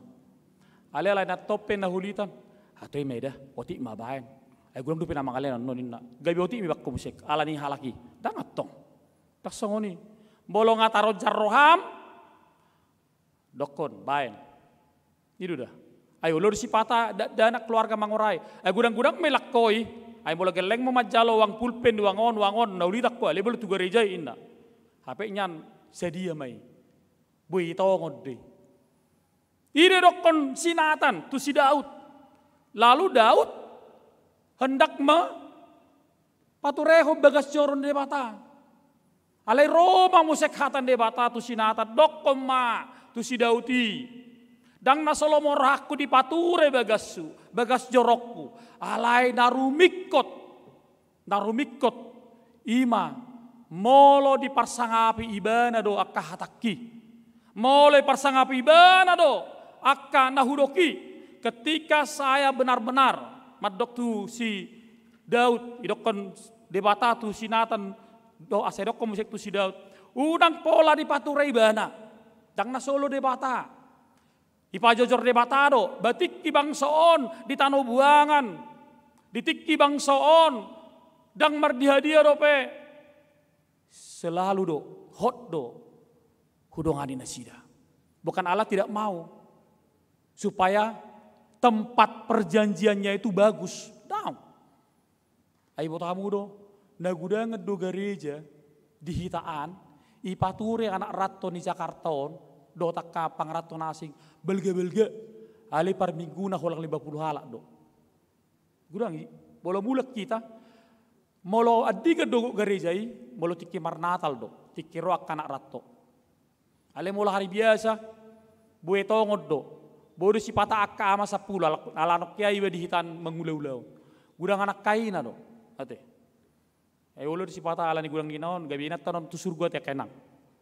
ale ala na tope na hulitan atoi meda oti mabaen ay gulong dupi na mangalen non inna gabi oti mi bakko musik ala ni halaki dangatong tak songoni bolong ataro jarroham dokon baen itu dah ayo lor si pata dana keluarga mangorai ay gudang-gudang melakoi ay bola geleng mamajalo wang pulpen wangon naulidak ko ale bolu tu gereja inna HP nyan sedia mai. Bui tongod deh. Ide dokon sinatan tu si Daud. Lalu Daud hendak patureho bagas joron debata. Alai Roma musek hatan debata tu sinatan dokon ma tu si Daudi. Dang na Salomo raku di pature bagas jorokku. Alai narumikot ima. Molo di parsangapi ibana do akka hataki. Molo parsangapi ibana do akka nahudoki. Ketika saya benar-benar madok tu si Daud idokon debata tu si Nathan do asedokon musik tu si Daud. Udang pola di pature ibana. Dang na solo debata. Ipajojor debata do batik ki bangsoon di tano buangan. Ditik ki bangsoon dang mardihadia do pe. Selalu do, hot do, hudongani nasida. Bukan Allah tidak mau supaya tempat perjanjiannya itu bagus. Down. Ayo tamu do, nagudangan do gereja di hitaan, ipature anak rato ni Jakarta do takka pangrato nasing belga ali par minggu na holang 50 halak do. Gudangi, bola mulak kita. Molo adiga do gerejai, molo tiki marnatal do, tiki roak kanak rato. Ale molo hari biasa, bue tongod do, bodo si pata akka ama 10, alanok kiai di hitan mengulau-ulau. Gudang anak kaina do, ate. Ulo di si pata alani gudang ginaon, gabi inat tanon tu surga te kenang.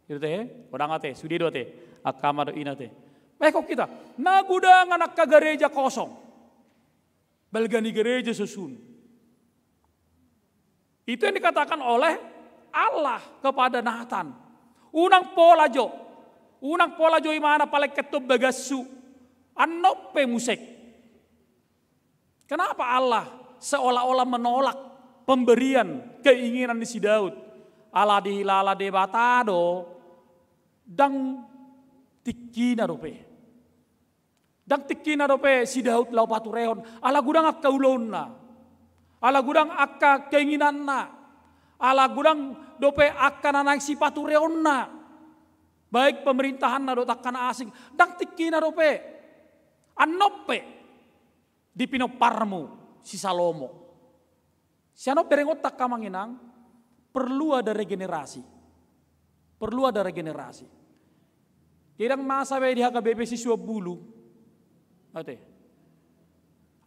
Itu teh, odang ate, sudi do te, akka ama do inate. Kok kita, na gudang anak ka gereja kosong. Balgani gereja susun. Itu yang dikatakan oleh Allah kepada Nathan. Unang pola jo imana paling ketub bagasu. Anope musik. Kenapa Allah seolah-olah menolak pemberian keinginan di si Daud. Allah dihilala debatado. Dang tikina dope. Dang tikina dope si Daud lau paturehon. Allah gudang akkaulona. Ala gudang akka keinginan na. Ala gudang dope akka nanang sipatu reonna. Baik pemerintahan na do takkan asing. Dang tiki na dope. Anope. Di pinoparmu si Salomo. Siano berengot takka manginang. Perlu ada regenerasi. Tidang masa di HKBP siswa bulu. Ate.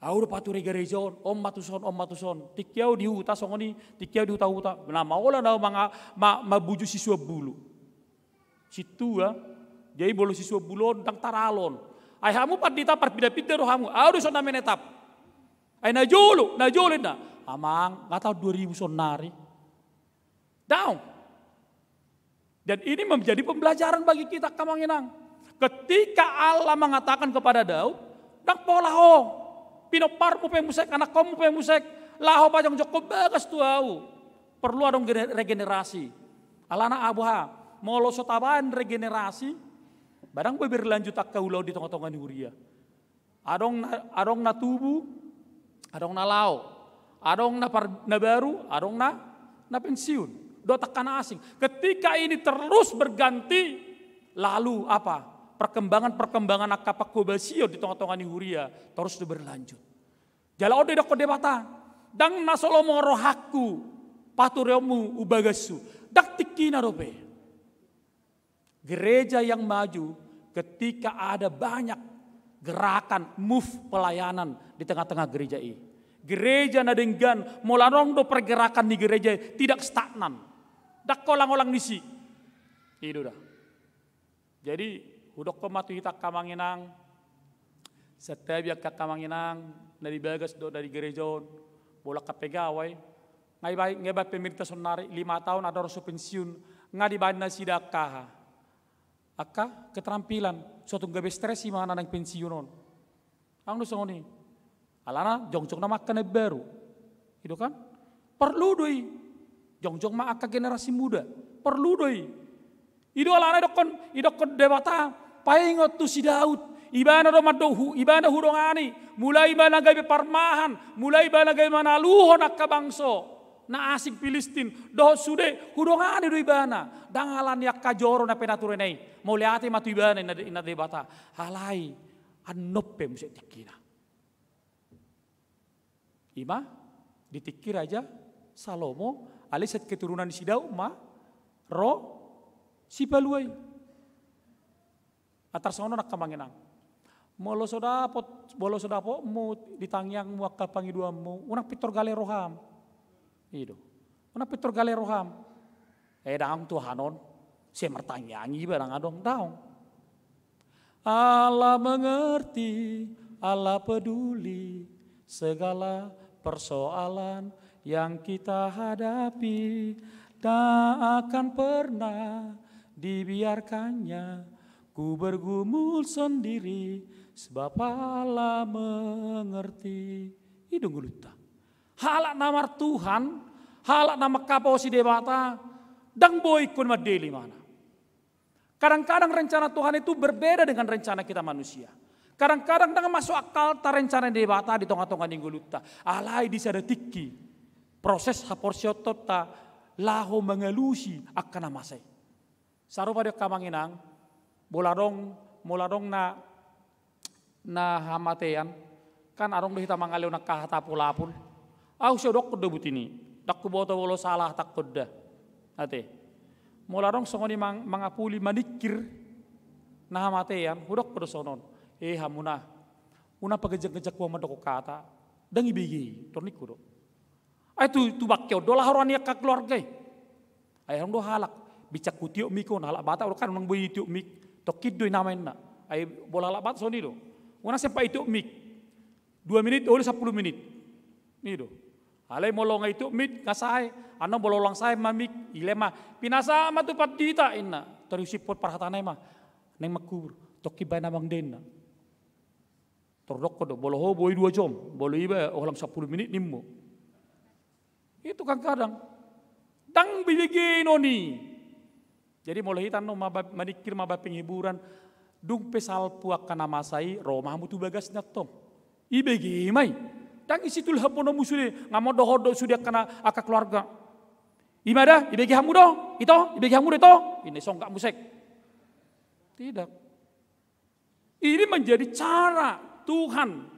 Aur pature gerejon, om matuson. Tikiau dihuta songoni, tikiau dihuta. Nah maulah na mabuju siswa bulu. Situ ya, jadi bolu siswa bulu tentang taralon. Ay hamu partita parpida-pida rohamu, aur sona menetap. Ay najolo na. Amang, nggak tahu 2000 sonari. Down. Dan ini menjadi pembelajaran bagi kita kamanginang. Ketika Allah mengatakan kepada Daud, dak pola ho. Pinoparmu pemusek, anak kamu pemusek, laho pajang Joko bagas tuau. Perlu ada regenerasi. Alana abuha, molo sotaban regenerasi, barang berlanjut tak kaulau di tengah-tengah huria. Adong na tubuh, adong na lao, adong na baru, adong na pensiun. Do tekan asing. Ketika ini terus berganti, lalu apa? Perkembangan akapakobasio di tengah-tengah ni huria terus berlanjut. Jala ode dok debata, dang nasolomo rohaku, paturemu ubagasu, dak tikina dope. Gereja yang maju ketika ada banyak gerakan move pelayanan di tengah-tengah gereja ini. Gereja nadenggan molarong do pergerakan di gereja tidak stagnan. Dak kolang-olang nisi. Itu dah. Jadi hudok pematu kita kamanginang setiap yang kamanginang dari bagas do dari gereja bolak ke pegawai ngai bai pemerintah sonari 5 tahun ada rosu pensiun ngai dibayar nasi dakah aka keterampilan suatu gabe stres mana nang pensiunon ang do songoni alana jongjong nama makan baru itu kan perlu doi jongjong ma aka generasi muda perlu doi itu alana idokon debata paingot tu si Daud ibana do madohu ibana hudongani mulai ibana gabe parmahan mulai ibana gabe manaluhon akka bangso na asing Filistin doh sude hudongani do ibana dangalan yak kajoro na penature nei moliati matu ibana ina debata halai anoppe muse tikina ima ditikir aja Salomo aliset keturunan si Daud ma ro si baluai atar sono nak kamanginang. Molo sodapot mu ditangyang mu akka pangiduamu unang pitor gale roham. Ido. Unang pitor gale roham. Daang Tuhanon si mertanyangi barang adong daong. Allah mengerti, Allah peduli segala persoalan yang kita hadapi tak akan pernah dibiarkannya. Ku bergumul sendiri sebab Allah mengerti. Itu nguluta. Halak nama Tuhan, halak nama kapau si debata, dang boy kun madeli mana. Kadang-kadang rencana Tuhan itu berbeda dengan rencana kita manusia. Kadang-kadang dengan masuk akal ta rencana debata di tengah-tengah nguluta. Alai di sada tiki. Proses haporsiotota laho mengelusi akan namasai. Sarupa dia kamanginang. Muladong na hamatean kan arong do hita mangaliw nakahatapu-lapul. Au syodok kudo butini. Dak kuboto wolo salah tak kuda. Ate. Muladong songoni mangapuli manikir na hamatean hudok kudo sonon. Hamuna. Una pagejak-gejak wa madoko kata. Dang ibigi tornik kudo. Ay tu bakyo do laharon yak keluarga. Ay do halak bicak kutiok mikon halak bata kan nang boy tiok mik. Tokid doy namain na. Ay bola labat so nido. Una sempa itu mik. 2 menit oleh 10 menit. Nido. Alay molong itu mik kasay. Ano bololong say mamik ilema. Pinasa ma tu patita inna. Terusipot parhatanay ma. Neng makubur. Toki bay namang den na. Tordok ko do boloho boy 2 jam. Bolo iba olang 10 menit nimmo. Itu kan kadang. Dang biligin oni. Jadi mulai hitan no manikir mabaping hiburan dung pesal puak kana masai Roma mutu bagas natom. Ibegi mai. Dang isitul hapono musude ngamo dohodo sudah kana aka keluarga. Imada ibegi hamudo ito ibegi hamudo ito ini song gak musek. Tidak. Ini menjadi cara Tuhan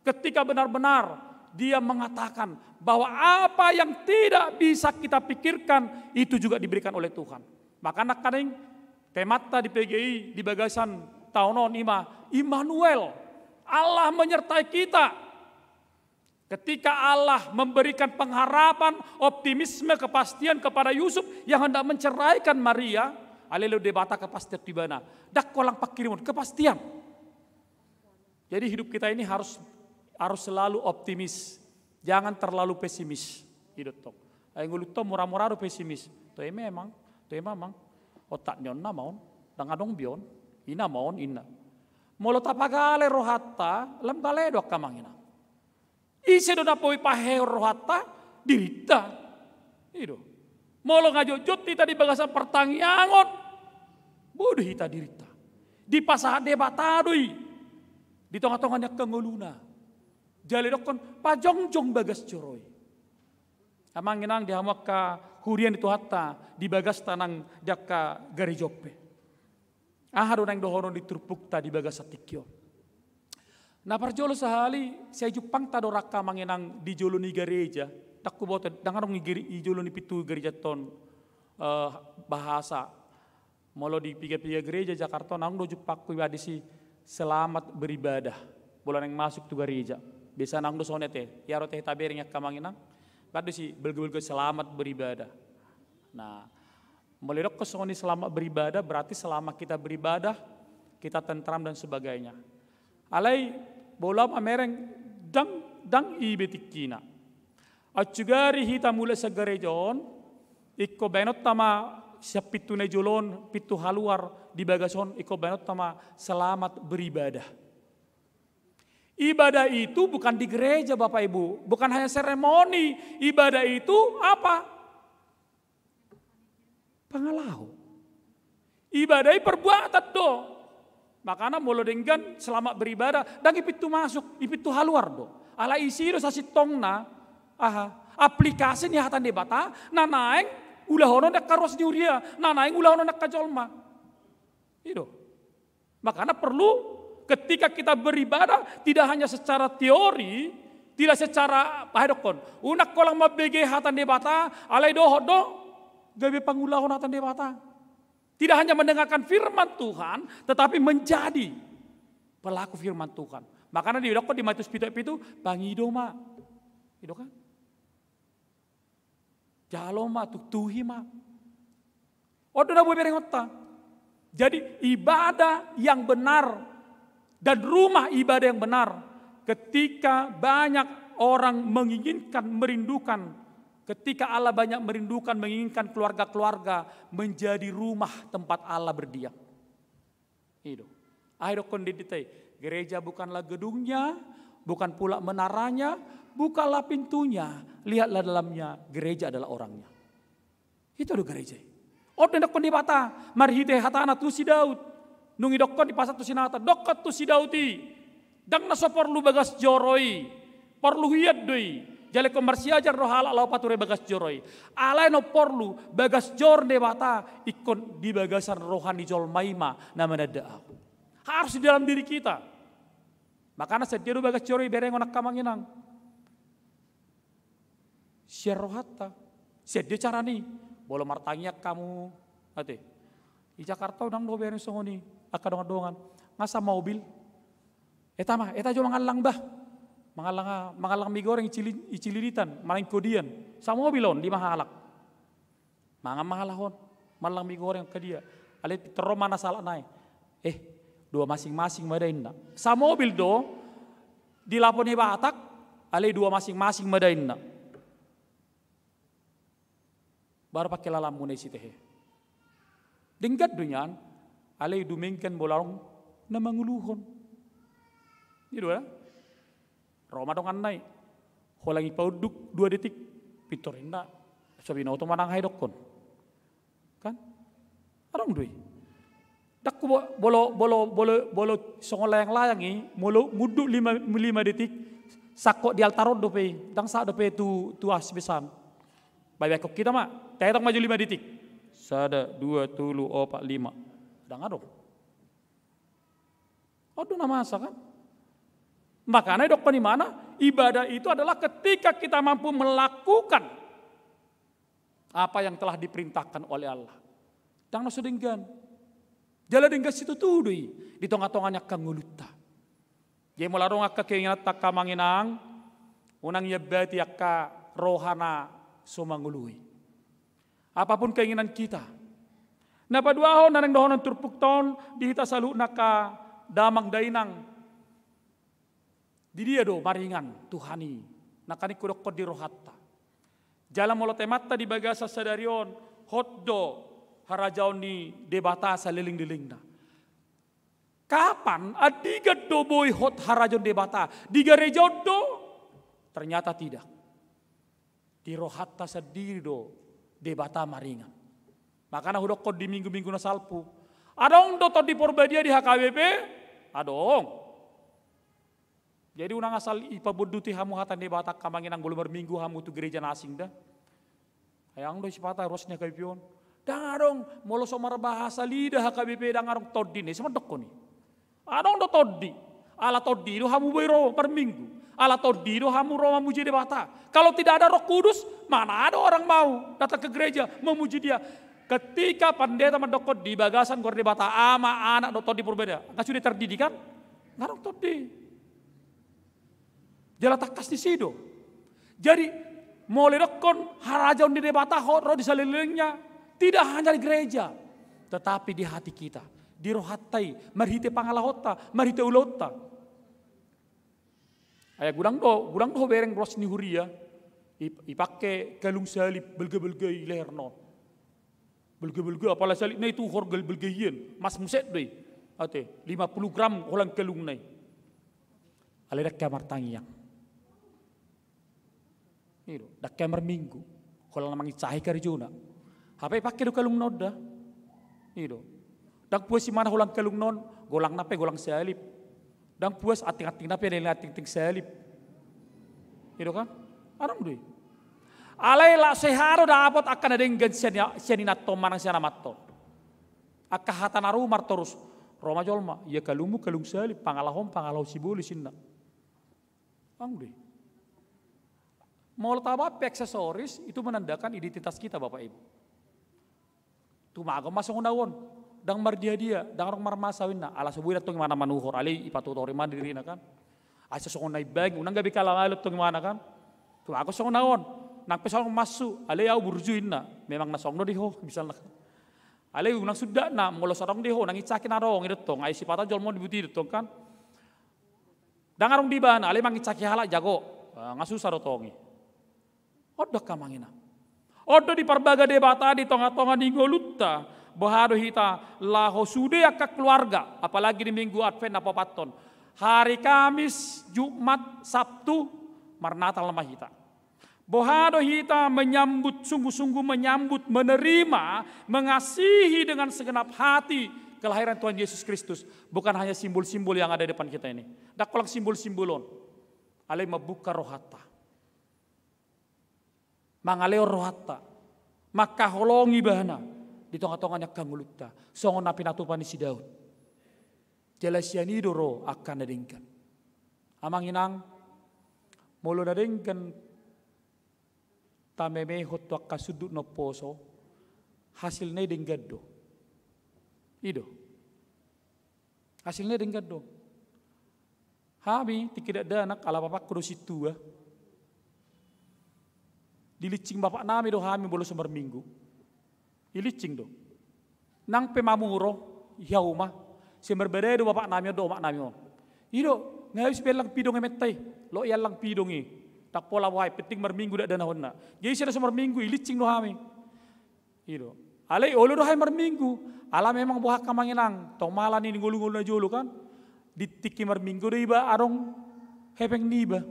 ketika benar-benar dia mengatakan bahwa apa yang tidak bisa kita pikirkan itu juga diberikan oleh Tuhan. Maka nak kadang temata di PGI di bagasan tahunon Immanuel Allah menyertai kita. Ketika Allah memberikan pengharapan, optimisme, kepastian kepada Yusuf yang hendak menceraikan Maria, alelu debata kepastian di mana? Dak kolang pakirimun kepastian. Jadi hidup kita ini harus selalu optimis, jangan terlalu pesimis. Hidup tok. Ay nguluto murah-murah do pesimis. Toh memang mamang otak nyon na maon dangadong bion ina maon ina molo tapagale rohatta lam galedo kamangina ise do napoi pahe rohatta dirita ido molo ngajojot kita di bagasan pertangyangon bodoh hita dirita di pasah debatadoi di tengah-tengahnya kenguluna jale dokon pajongjong bagas coroi Amang inang dihamak ka hurian itu hatta di bagas tanang jaka garijope. Ahado nang dohono diturpukta di bagas satikyo. Na parjolo sahali saya Jepang tado raka manginang di jolo ni gereja. Takku bote dangarong ni jolo ni pitu gereja ton bahasa. Molo di piga-piga gereja Jakarta nang do Jepakku ibadisi selamat beribadah. Bola nang masuk tu gereja. Biasa nang do sonete, ya rote tabering ka manginang. Kado si belge-belge selamat beribadah. Nah, melirok ke soni selamat beribadah berarti selama kita beribadah kita tentram dan sebagainya. Alai bolam amereng dang ibetikina. Acugari hita mula sa gerejon ikko benot tama siap pitu nejolon pitu haluar di bagason ikko benot tama selamat beribadah. Ibadah itu bukan di gereja Bapak Ibu, bukan hanya seremoni. Ibadah itu apa? Pangalau. Ibadah perbuatan do. Makanya molo dengan selamat beribadah dan ipitu masuk, ipitu haluar do. Ala isi do sasi tongna, aplikasi ni hatan debata, nanaeng ulah hono nak karos diuria, nanaeng ulah hono nak kajolma. Itu. Makanya perlu ketika kita beribadah tidak hanya secara teori, tidak secara pahedokon. Unak kolang mabege hatan debata, alai dohodo gabe pangulahon hatan debata. Tidak hanya mendengarkan firman Tuhan, tetapi menjadi pelaku firman Tuhan. Makanya di dokon di Matius pitu pangido ma. Itu kan? Jalo ma tuhi ma. Odo na bereng otta. Jadi ibadah yang benar dan rumah ibadah yang benar ketika banyak orang menginginkan, merindukan, ketika Allah banyak merindukan, menginginkan keluarga-keluarga menjadi rumah tempat Allah berdiam. Itu. Akhirnya kondisi gereja bukanlah gedungnya, bukan pula menaranya, bukalah pintunya, lihatlah dalamnya, gereja adalah orangnya. Itu adalah gereja. Oh, dan kondi bata, marhite hatana tu si Daud. Nungi dokon di pasar tu sinata, dokot tu si Dauti. Dang naso perlu bagas joroi, perlu hiat doi. Jale komersi ajar rohala lau pature bagas joroi. Alai no perlu bagas jor debata ikon di bagasan rohani jol maima nama nada. Harus di dalam diri kita. Makanya setiap bagas joroi bereng onak kamanginang. Share rohata, setiap cara nih, boleh martanya kamu, ate. Di Jakarta udang do bereng songoni. Akadongan-dongan ngasa mobil eta jo mangalang bah mangalang mie goreng iciliritan maling kodian sa mobilon di mahalak mahalahon malang mie goreng ke dia ale tero mana salah naik dua masing-masing madain sa mobil do di lapon Batak ale dua masing-masing madain baru pakai lalam munai sitehe dinggat dunyan alay dumingkan bolarong na manguluhon. Itu ya. Roma dong anay. Holang ipauduk 2 detik. Pitorin na. Sabi na ito manang haidokon. Kan? Arong duy. Dakku bolo songolayang-layang mudu 5 detik. Sakok di altarod dope. Dang sa dope tu asbesan. Baik kita mah. Tayang maju 5 detik. 1, 2, 3, 4, 5. Dengar dong. Aduh nama masa kan? Makanya dok di mana? Ibadah itu adalah ketika kita mampu melakukan apa yang telah diperintahkan oleh Allah. Jangan sedenggan. Jalan dengan situ tuh di tongah-tongahnya kanguluta. Jadi mularong akka keinginan tak kamanginang, unang yabati akka rohana sumangului. Apapun keinginan kita. Napa duahon nanang dohonan turpukton dihita salu naka damang dainang. Di dia do maringan Tuhani nakani kudok di rohatta. Jalan molo temata di bagasa sadarion hotdo harajaon ni debata sa liling-lilingna. Kapan adiga do boy hot harajon debata di gereja do? Ternyata tidak. Di rohatta sendiri do debata maringan. Makanya hudok kod di minggu-minggu na salpu. Adong do di porbadia di HKBP? Adong. Jadi unang asal ipabuduti hamu hatan di batak kamanginang belum berminggu hamu tu gereja nasing dah. Ayang do sipata rosnya kapion. Dangarong molo somar bahasa lidah HKBP dangarong toddi nih sama dok ni. Adong do toddi. Ala toddi do hamu bero per minggu. Ala toddi do hamu Roma muji debata. Kalau tidak ada Roh Kudus, mana ada orang mau datang ke gereja memuji dia. Ketika pendeta mendokot di bagasan gor debata ama anak do toddi berbeda. Enggak sudah terdidikan? Ngarong toddi. Jala takas di sido. Jadi mulai dokon harajaun di debata roh di salilingnya tidak hanya di gereja tetapi di hati kita, di roh hatai, marhite pangalahota, marhite ulota. Ayah gudang do bereng ros ni huria, ipake kalung salib belge leher non, belge apalagi salib na itu horgel belgeien, mas muset doi, ate 50 gram holang kalung nai, aledak kamar tangiang. Iro, dak kamar minggu, kalau namang cahi karjuna, apa pakai do kalung noda, iro, dak puas si mana hulang kalung non, golang nape golang salib, dak puas ating nape nilai ating salib, iro kan, arang doi, alai la seharo dapat akan ada yang siani nato manang siana maton, akah hatan arumar terus, Roma jolma, ya kalung salib, pangalahu sibuli sinna, arang doi. Mau tahu aksesoris itu menandakan identitas kita Bapak Ibu. Tumago masuk undawon, dang mardia dang orang marmasawin na, ala sebuah itu gimana manuhor, ali ipatutori mandiri na kan. Asa sokon na ibang, unang gabi kalangalot itu gimana kan. Tumago sokon undawon, nang pesong masu, ali au burjuin na, memang nasong no diho, misalnya. Ali unang sudah na, mulos arong diho, nang itsakin arong itu tong, ay sipatan jolmo dibuti itu kan. Dang arong diban, ali mang itsaki halak jago, ngasusah rotongi. Odo kamangina. Odo di parbaga debata di tonga-tonga di golutta. Bahado hita laho sude akak keluarga. Apalagi di minggu Advent apa paton. Hari Kamis, Jumat, Sabtu, marnatal lemah hita. Bahado hita menyambut, sungguh-sungguh menyambut, menerima, mengasihi dengan segenap hati kelahiran Tuhan Yesus Kristus. Bukan hanya simbol-simbol yang ada di depan kita ini. Dak kolang simbol-simbolon. Ale mabuka rohata. Mangaleo rohata, maka holongi bahana di tonga-tonganya kangulutta, songon napi natupan si Daud. Jelasiani doro akan nadengkan. Amang inang, molo nadengkan tameme hotwa kasudut no poso, hasilnya denggado. Ido, hasilnya denggado. Hami tikidak danak ala papak kudu situ. Dilicing bapak nami do hami bolo sembar minggu. Dilicing do. Nang pemamuro yauma sembar bere do bapak nami do mak nami on. Ido ngayus pelang pidong emetai. Lo ialang pidongi. Tak pola wai penting marminggu dak dana honna. Jadi sira sembar minggu ilicing do hami. Ido. Alai olo do hai marminggu. Ala memang buah kamanginang. Tong malan ini ngulu-ngulu na jolo kan. Ditiki marminggu do iba arong hepeng niba.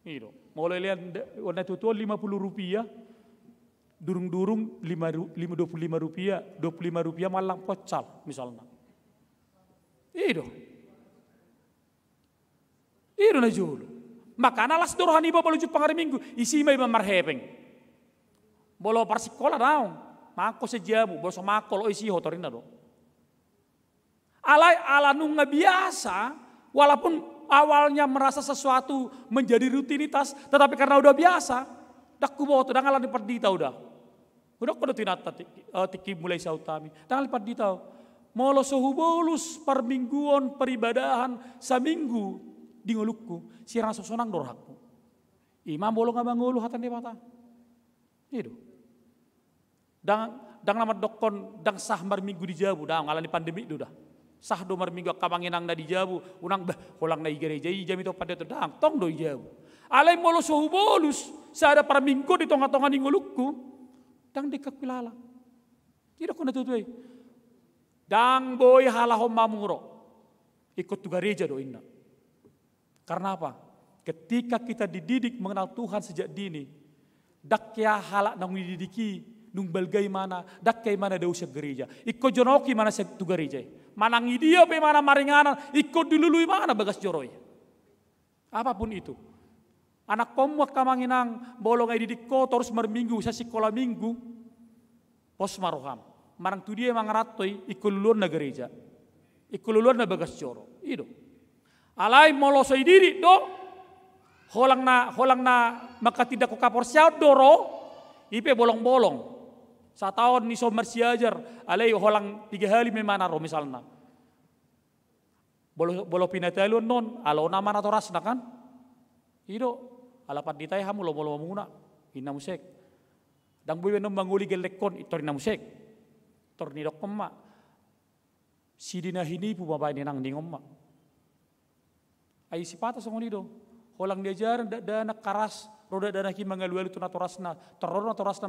Ido. Mulai lihat warna itu 50 rupiah, durung-durung 25 rupiah, 25 rupiah malang pocal misalnya. Itu na julu. Makanya las dorohani ba balujut pangari minggu, isi may marhepeng. Bolo parsikola daw, mako sejabu, bolo makol o isi hotorin na do. Alay ala nung biasa, walaupun awalnya merasa sesuatu menjadi rutinitas, tetapi karena udah biasa, dak kubo tu dangalan diperdita udah kudu tinata tiki mulai sautami, dangal diperdita, molo sohubolus permingguan peribadahan saminggu di ngulukku, sirang sosonang dorhakku, imam bolo ngabangulu hatan debata, itu, dang nama dokon dang sah minggu di jabu, dang ngalan di pandemi itu dah. Sah do marminggu kamanginang na di jabu unang holang na gereja jam itu pada tedang tong do jabu alai molo sohu bolus sada parminggu di tonga-tonga di ngulukku dang dikakilala tidak kena tutuai dang boy halahom mamuro ikut tu gereja do inna karena apa ketika kita dididik mengenal Tuhan sejak dini dak ya halak nang dididiki nung balgai mana dak kay mana da usah gereja ikut jonoki mana tu gereja manangi dia pe mana maringanan ikut dilului mana bagas joroy apapun itu Anak komu kamanginang bolong ay didikko terus merminggu sa sekolah minggu. Pos maroham. Marang tu dia mangaratoy ikululuan na gereja. Ikululuan na bagas coro. Ido. Alay molosay diri do. Holang na maka tidak ko kapor siya doro. Ipe bolong-bolong. Sa tahun ni somer siajar, alay holang 3 hari memana ro misalnya. Bolo pinatalon non, alo na mana toras na kan? Ido, alapat ditay hamu lo bolo muna, ina musek. Dang buwi no manguli gelekon itor ina musek. Tor ni dok ma. Sidina hini pu babay ni nang dingom ma. Ay sipata sa ngonido. Holang diajaran dana karas roda dana ki mangalualu tu natorasna teror natorasna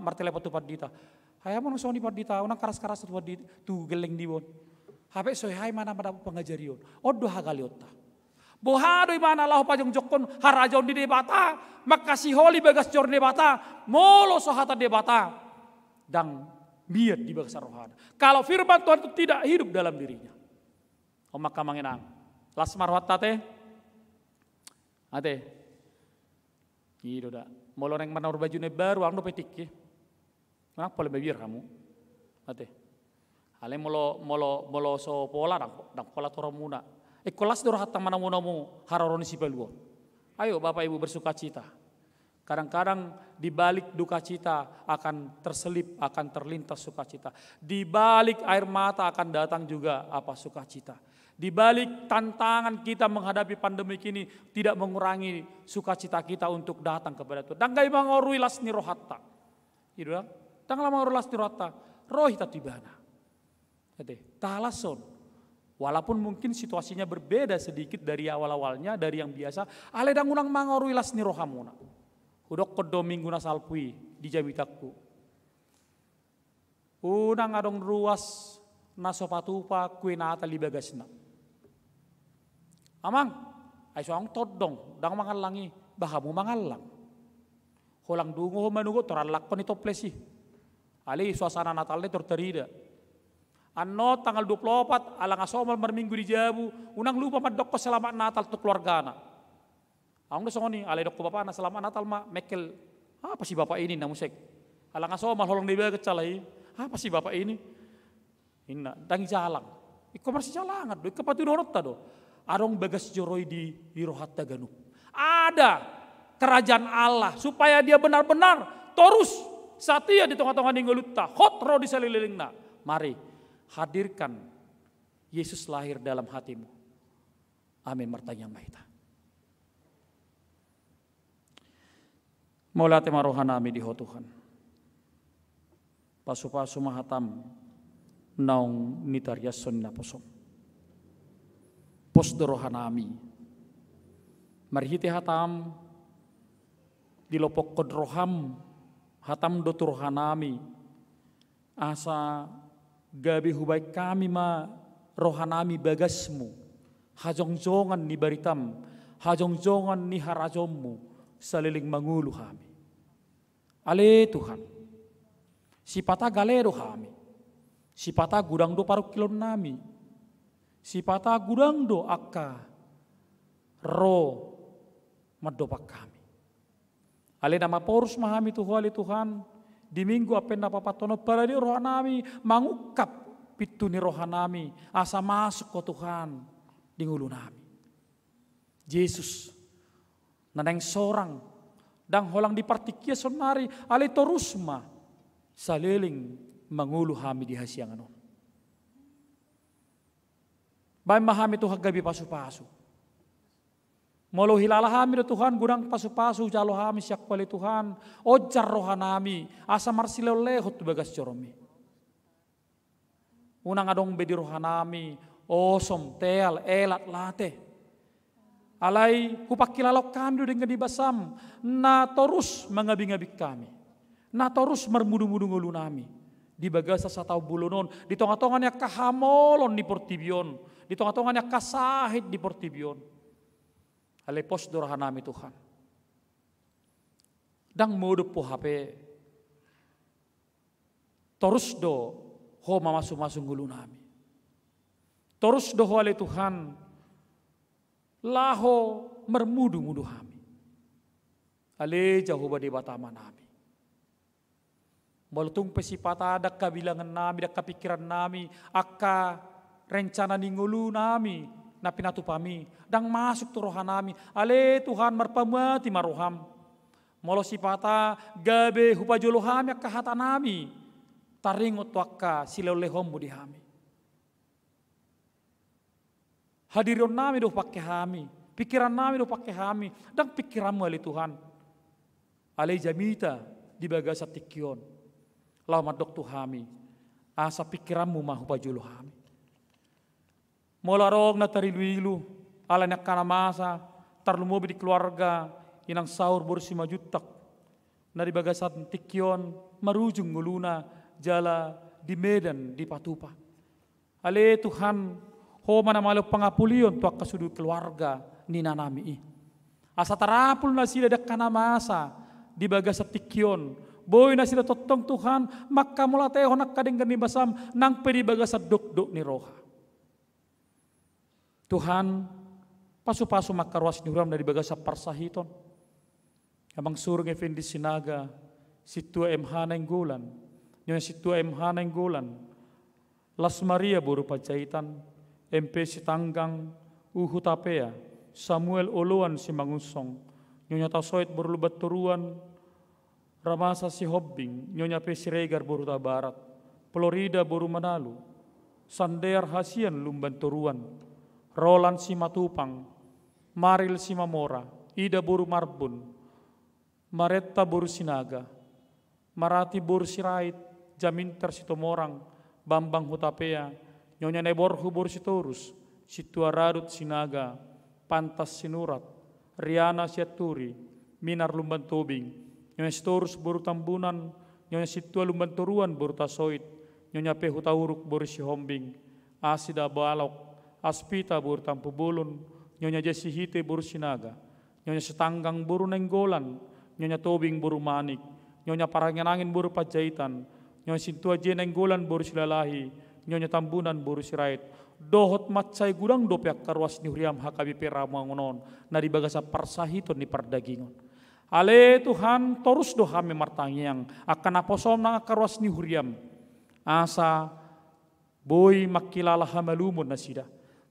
martele patu padita hayam nang soni padita unang karas-karas tu padita tu geleng dibon hape soy hay mana pangajarion oddo hagaliota bohado imana Allah pajong jokon harajon di debata makasih holi bagas jor debata molo sohata debata dang biat di bagas rohana kalau firman Tuhan itu tidak hidup dalam dirinya maka mangenang lasmar watate ate, itu dah. Molo neng mana baju ne baru, angdo petik ke. Kenapa lebih biar kamu? Ate, ale molo so pola dang pola toramuna. Kelas dorang hatang mana mu haroroni si peluo. Ayo bapak ibu bersuka cita. Kadang-kadang di balik duka cita akan terselip, akan terlintas sukacita. Di balik air mata akan datang juga apa sukacita. Di balik tantangan kita menghadapi pandemi ini tidak mengurangi sukacita kita untuk datang kepada Tuhan. Dan gay mangorui lasni rohatta. Itu dah. Dang lama mangorui lasni rohatta. Rohita tibana. Talason. Walaupun mungkin situasinya berbeda sedikit dari awal-awalnya, dari yang biasa. Ale dang unang mangorui lasni rohamuna. Hudok kodo minggu nasalpui di jabitakku. Unang adong ruas nasopatupa kue nata libagasna. Amang, ay soang todong, dang mangalangi, bahamu mangalang. Holang dungo manugo toralak pan ito plesi. Ali suasana Natal ni torterida. Ano tanggal 24 alang asomal marminggu di Jabu, unang lupa madok ko selamat Natal to keluarga na. Ang dosong ni, alay dok ko bapa na selamat Natal ma mekel. Apa si bapak ini na musik? Alang asomal holang di bagat calay. Apa si bapak ini? Inna dangi jalang. Iko marsi jalangan do, ikapatudorot ta do. Arong bagas joroi di rohat taganup. Ada kerajaan Allah supaya dia benar-benar terus satia di tengah-tengah ninggolutta. Hotro di salililingna. Mari hadirkan Yesus lahir dalam hatimu. Amin martanya maita. Maulate marohanami di Tuhan. Pasu-pasu mahatam naung nitaryason na posom. Pos dorohanami. Marhiti hatam dilopok kodroham hatam dotorohanami. Asa gabi hubay kami ma rohanami bagasmu. Hajongjongan ni baritam. Hajongjongan ni harajommu. Saliling mangulu kami. Ale Tuhan. Sipata galero kami. Sipata gudang do paruk kilon nami. Sipata gudang do akka ro madopak kami. Ale nama porus mahami Tuhan Tuhan di minggu apen napapatono para di rohanami mangukap pitu ni rohanami asa masuk ko Tuhan di ngulu nami. Yesus naneng sorang dang holang di partikia sonari ale torusma saliling mangulu hami di hasianganon. Baik mahami Tuhan gabi pasu-pasu. Molo hilala hami do Tuhan gudang pasu-pasu jalo hami siak pali Tuhan. Ojar rohanami asa marsilo lehot bagas coromi. Unang adong bedi rohanami osom teal elat late. Alai kupakilalok kami dengan dibasam na terus mengabing-abing kami. Na terus mermudu-mudu ngulu nami. Di bagasa satau bulunon, di tonga-tongannya kahamolon di portibion, di tonga-tongannya kasahit di portibion. Alepos dorahanami Tuhan. Dang modup po hape. Terus do ho mamasu-masu ngulu nami. Terus do ho ale Tuhan. Laho mermudu-mudu kami. Ale Jehovah di batama nami. Molutung pesipata ada kabilangan nami, ada kepikiran nami, akka rencana ningulu nami, na pinatupami, dang masuk tu rohan nami. Ale Tuhan marpamati maroham. Molo sipata gabe hupajolo hami akka hata nami, taringot wakka silolehom budi hami. Hadiron nami do pakai hami, pikiran nami do pakai hami, dang pikiranmu ale Tuhan. Ale jamita di bagasa tikion. Lama dok tu hami. Asa pikiranmu mahu pajulu hami. Molarog na tariluilu. Ala nak kana masa. Tarlumobi di keluarga. Inang sahur bursi majutak. Na di bagasa tikion. Marujung nguluna. Jala di Medan di Patupa. Ale Tuhan. Ho mana malo pangapulion. Tuak kasudu keluarga. Nina nami. Asa tarapul na sila dak kana masa. Di bagasa tikion, boy na sila totong Tuhan, maka mula tayo nak kading gani basam, nang pedi bagasa dok-dok ni roha. Tuhan, pasu-pasu makaruas ni huram dari bagasa parsahiton. Amang surung Effendi Sinaga, situa MH Nainggolan, yung situa MH Nainggolan, Las Maria Buru Pajaitan, MP Sitanggang, Uhu Tapea, Samuel Oluan si Mangusong, Nyonya Tasoit Burlubat Turuan, Ramasa si Hobbing, Nyonya P. Siregar Buruta Barat, Florida Buru Manalu, Sander Hasian Lumban Turuan, Roland si Matupang, Maril si Mamora, Ida Buru Marbun, Maretta Buru Sinaga, Marati Buru Sirait, Jaminter si Tomorang, Bambang Hutapea, Nyonya Neborhu Buru si Torus, Situa Radut Sinaga, Pantas Sinurat, Riana Siaturi, Minar Lumban Tobing, Nyonya Sitorus Buru Tambunan, Nyonya Situa Lumban Turuan Buru Tasoit, Nyonya Pehu Tauruk Buru si Hombing, Asida Balok, Aspita Buru Tampubulun, Nyonya Jesi Hite Buru Sinaga, Nyonya Setanggang Buru Nenggolan, Nyonya Tobing Buru Manik, Nyonya Paranganangin Buru Pajaitan, Nyonya Sintua J Nenggolan Buru Silalahi, Nyonya Tambunan Buru Sirait, dohot matsay gudang dopiak karwas ni huriam hakabi peramangonon na di bagasa parsahiton ni pardagingon. Ale Tuhan torus dohami martangiang akan aposom na karwas ni huriam. Asa boy makilala hamalumun na sida.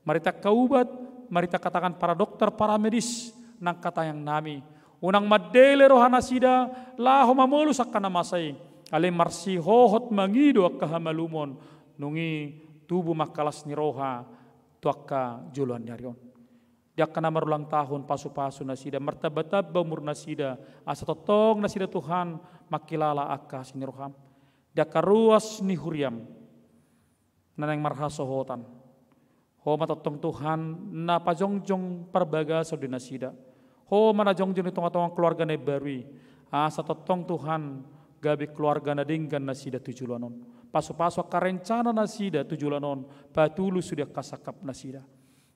Marita kaubat, marita katakan para dokter, para medis nang katayang nami. Unang madele rohana sida laho mamulus akan namasay. Ale marsi hohot mangido akahamalumon nungi tubuh makalas ni roha tuakka juluan nyarion. Dia kena marulang tahun pasu-pasu nasida martabatab baumur nasida asa totong nasida Tuhan makilala akka sini roham. Dia karuas ni huriam nanang marhasohotan. Ho matotong Tuhan na pajongjong perbagasa di nasida. Ho mana jongjong itong keluarga na barui. Asa totong Tuhan gabi keluarga na dinggan nasida tujulanon. Pasu-pasu karencana nasida tujulanon patulu sudah kasakap nasida.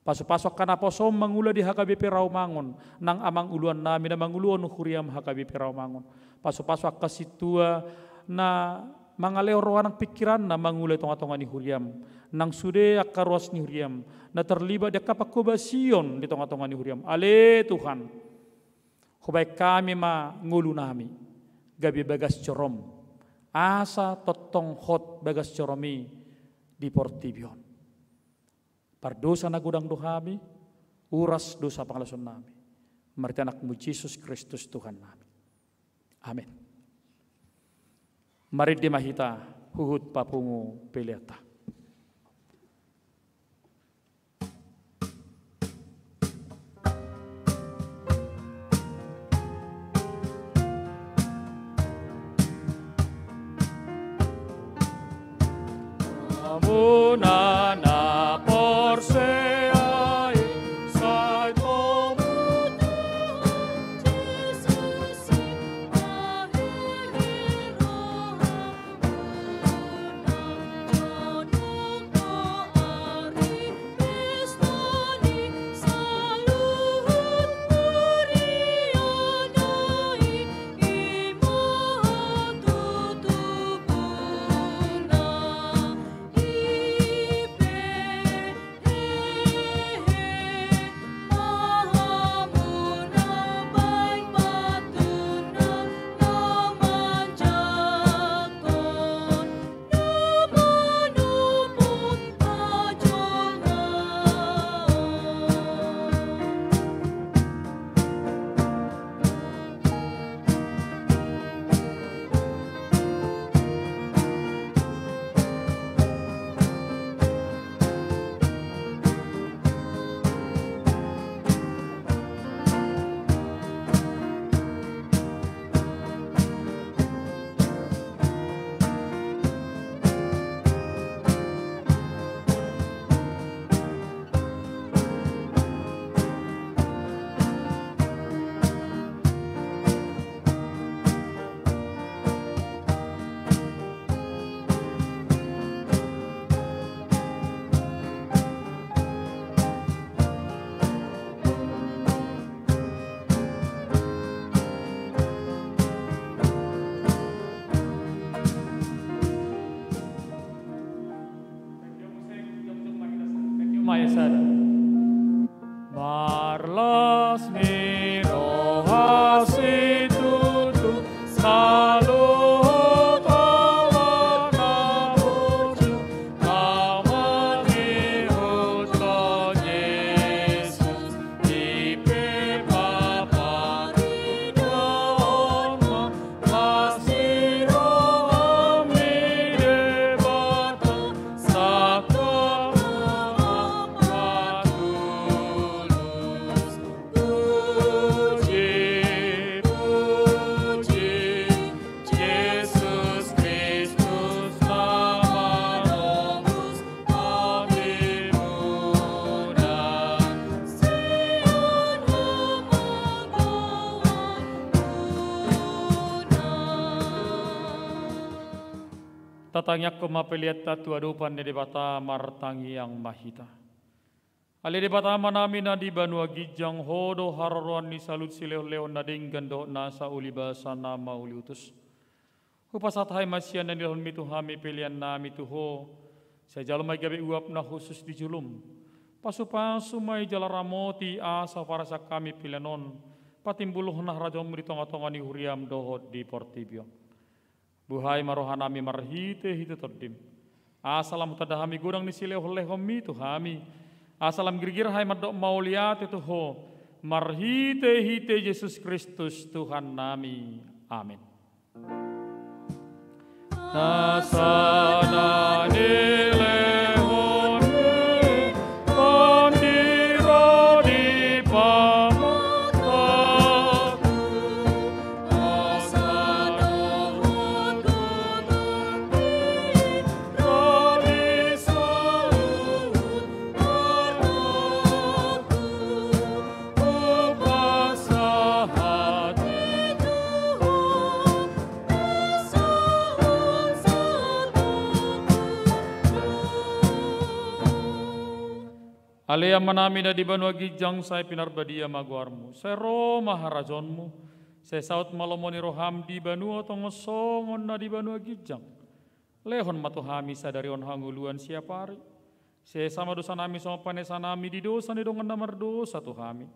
Pasu-pasu kana posom mangula di HKBP Rawamangun nang amang uluan nami na manguluan huriam HKBP Rawamangun. Pasu-pasu kasitua na mangaleo rohanang pikiran na mangula tonga-tonga ni huriam nang sude akaruas ni huriam na terlibat di kapakubasion di tonga-tonga ni huriam. Ale Tuhan, hubay kami mangulu nami gabi bagas corom. Asa totong hot bagas coromi di Portibion. Pardosa na gudang dohami, uras dosa pangalason nami. Marti anakmu Yesus Kristus Tuhan nami. Amin. Mari di mahita huhut papungu peliata. Una na porseai sai como Jesus Maya sada. Marlas mi rohasitutu selalu Tatangyak kumapiliat tatu adupan di bata martangi yang mahita. Ali di bata manami na di banua gijang hodo hararuan ni salut sileo leon na dinggando nasa ulibasa nama uliutus. Hupasat hai masyan na nilahon mituhami pilihan nami tuho. Saya jalum may gabi uap na khusus di julum. Pasu-pasu may jalaramoti asa para sa kami pilihanon. Patimbuluh na rajon mo di tonga-tonga ni huriam dohot di Portibio. Buhay marohanami marhite hite terdim. Asalam tadahami gudang ni sileo lehomi tu hami. Asalam girgir hai madok mauliat itu ho. Marhite hite Yesus Kristus Tuhan nami. Amin. Nasana nilehoni kondiro di pamataku asana hudunani rodi saud anakku upasa hati Tuhan Alea manami na di banua gijang saya pinarbadia maguarmu. Saya roh maharajonmu. Saya saut malomoni roham di banua tongosongon na di banua gijang. Lehon matuhami sadari on hanguluan siapari. Saya sama dosa nami sama panesa nami di dosa ni dongan namar dosa tuhami.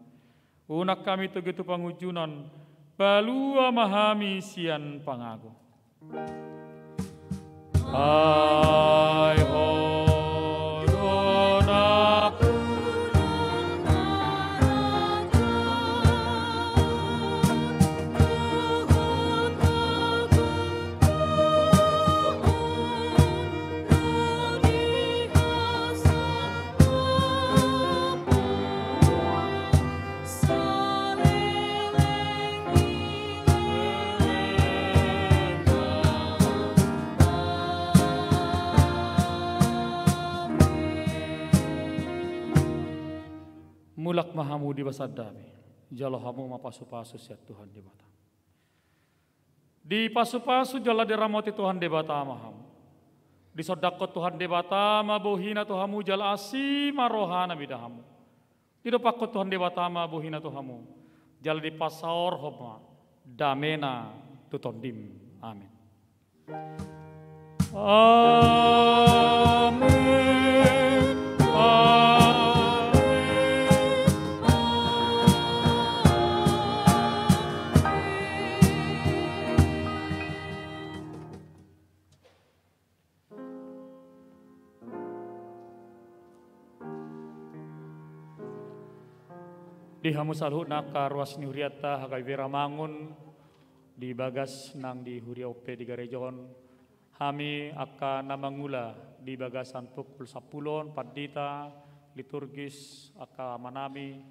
Unak kami tegetu pangujunan. Balua mahami sian pangago. Hai ho Mulak mahamu di basadami, jalohamu mapasu-pasu siat Tuhan di bata. Di pasu-pasu jala diramoti Tuhan di bata mahamu. Di sodakot Tuhan di bata mabuhina Tuhamu jala asima rohana bidahamu. Di dopakot Tuhan di bata mabuhina Tuhamu jala di pasaor homa damena tutondim. Amin. Amin. Di hamu salhu naka ruas ni huriata hagai vera mangun di bagas nang di huria ope di garejon hami akan namangula di bagasan pukul 10 padita liturgis aka manami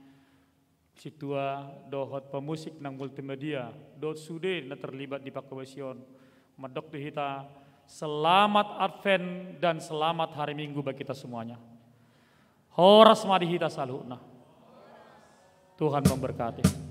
situa dohot pemusik nang multimedia dot sude na terlibat di pakawasion medok di hita selamat Advent dan selamat hari Minggu bagi kita semuanya. Horas madi hita salhu nah. Tuhan memberkati.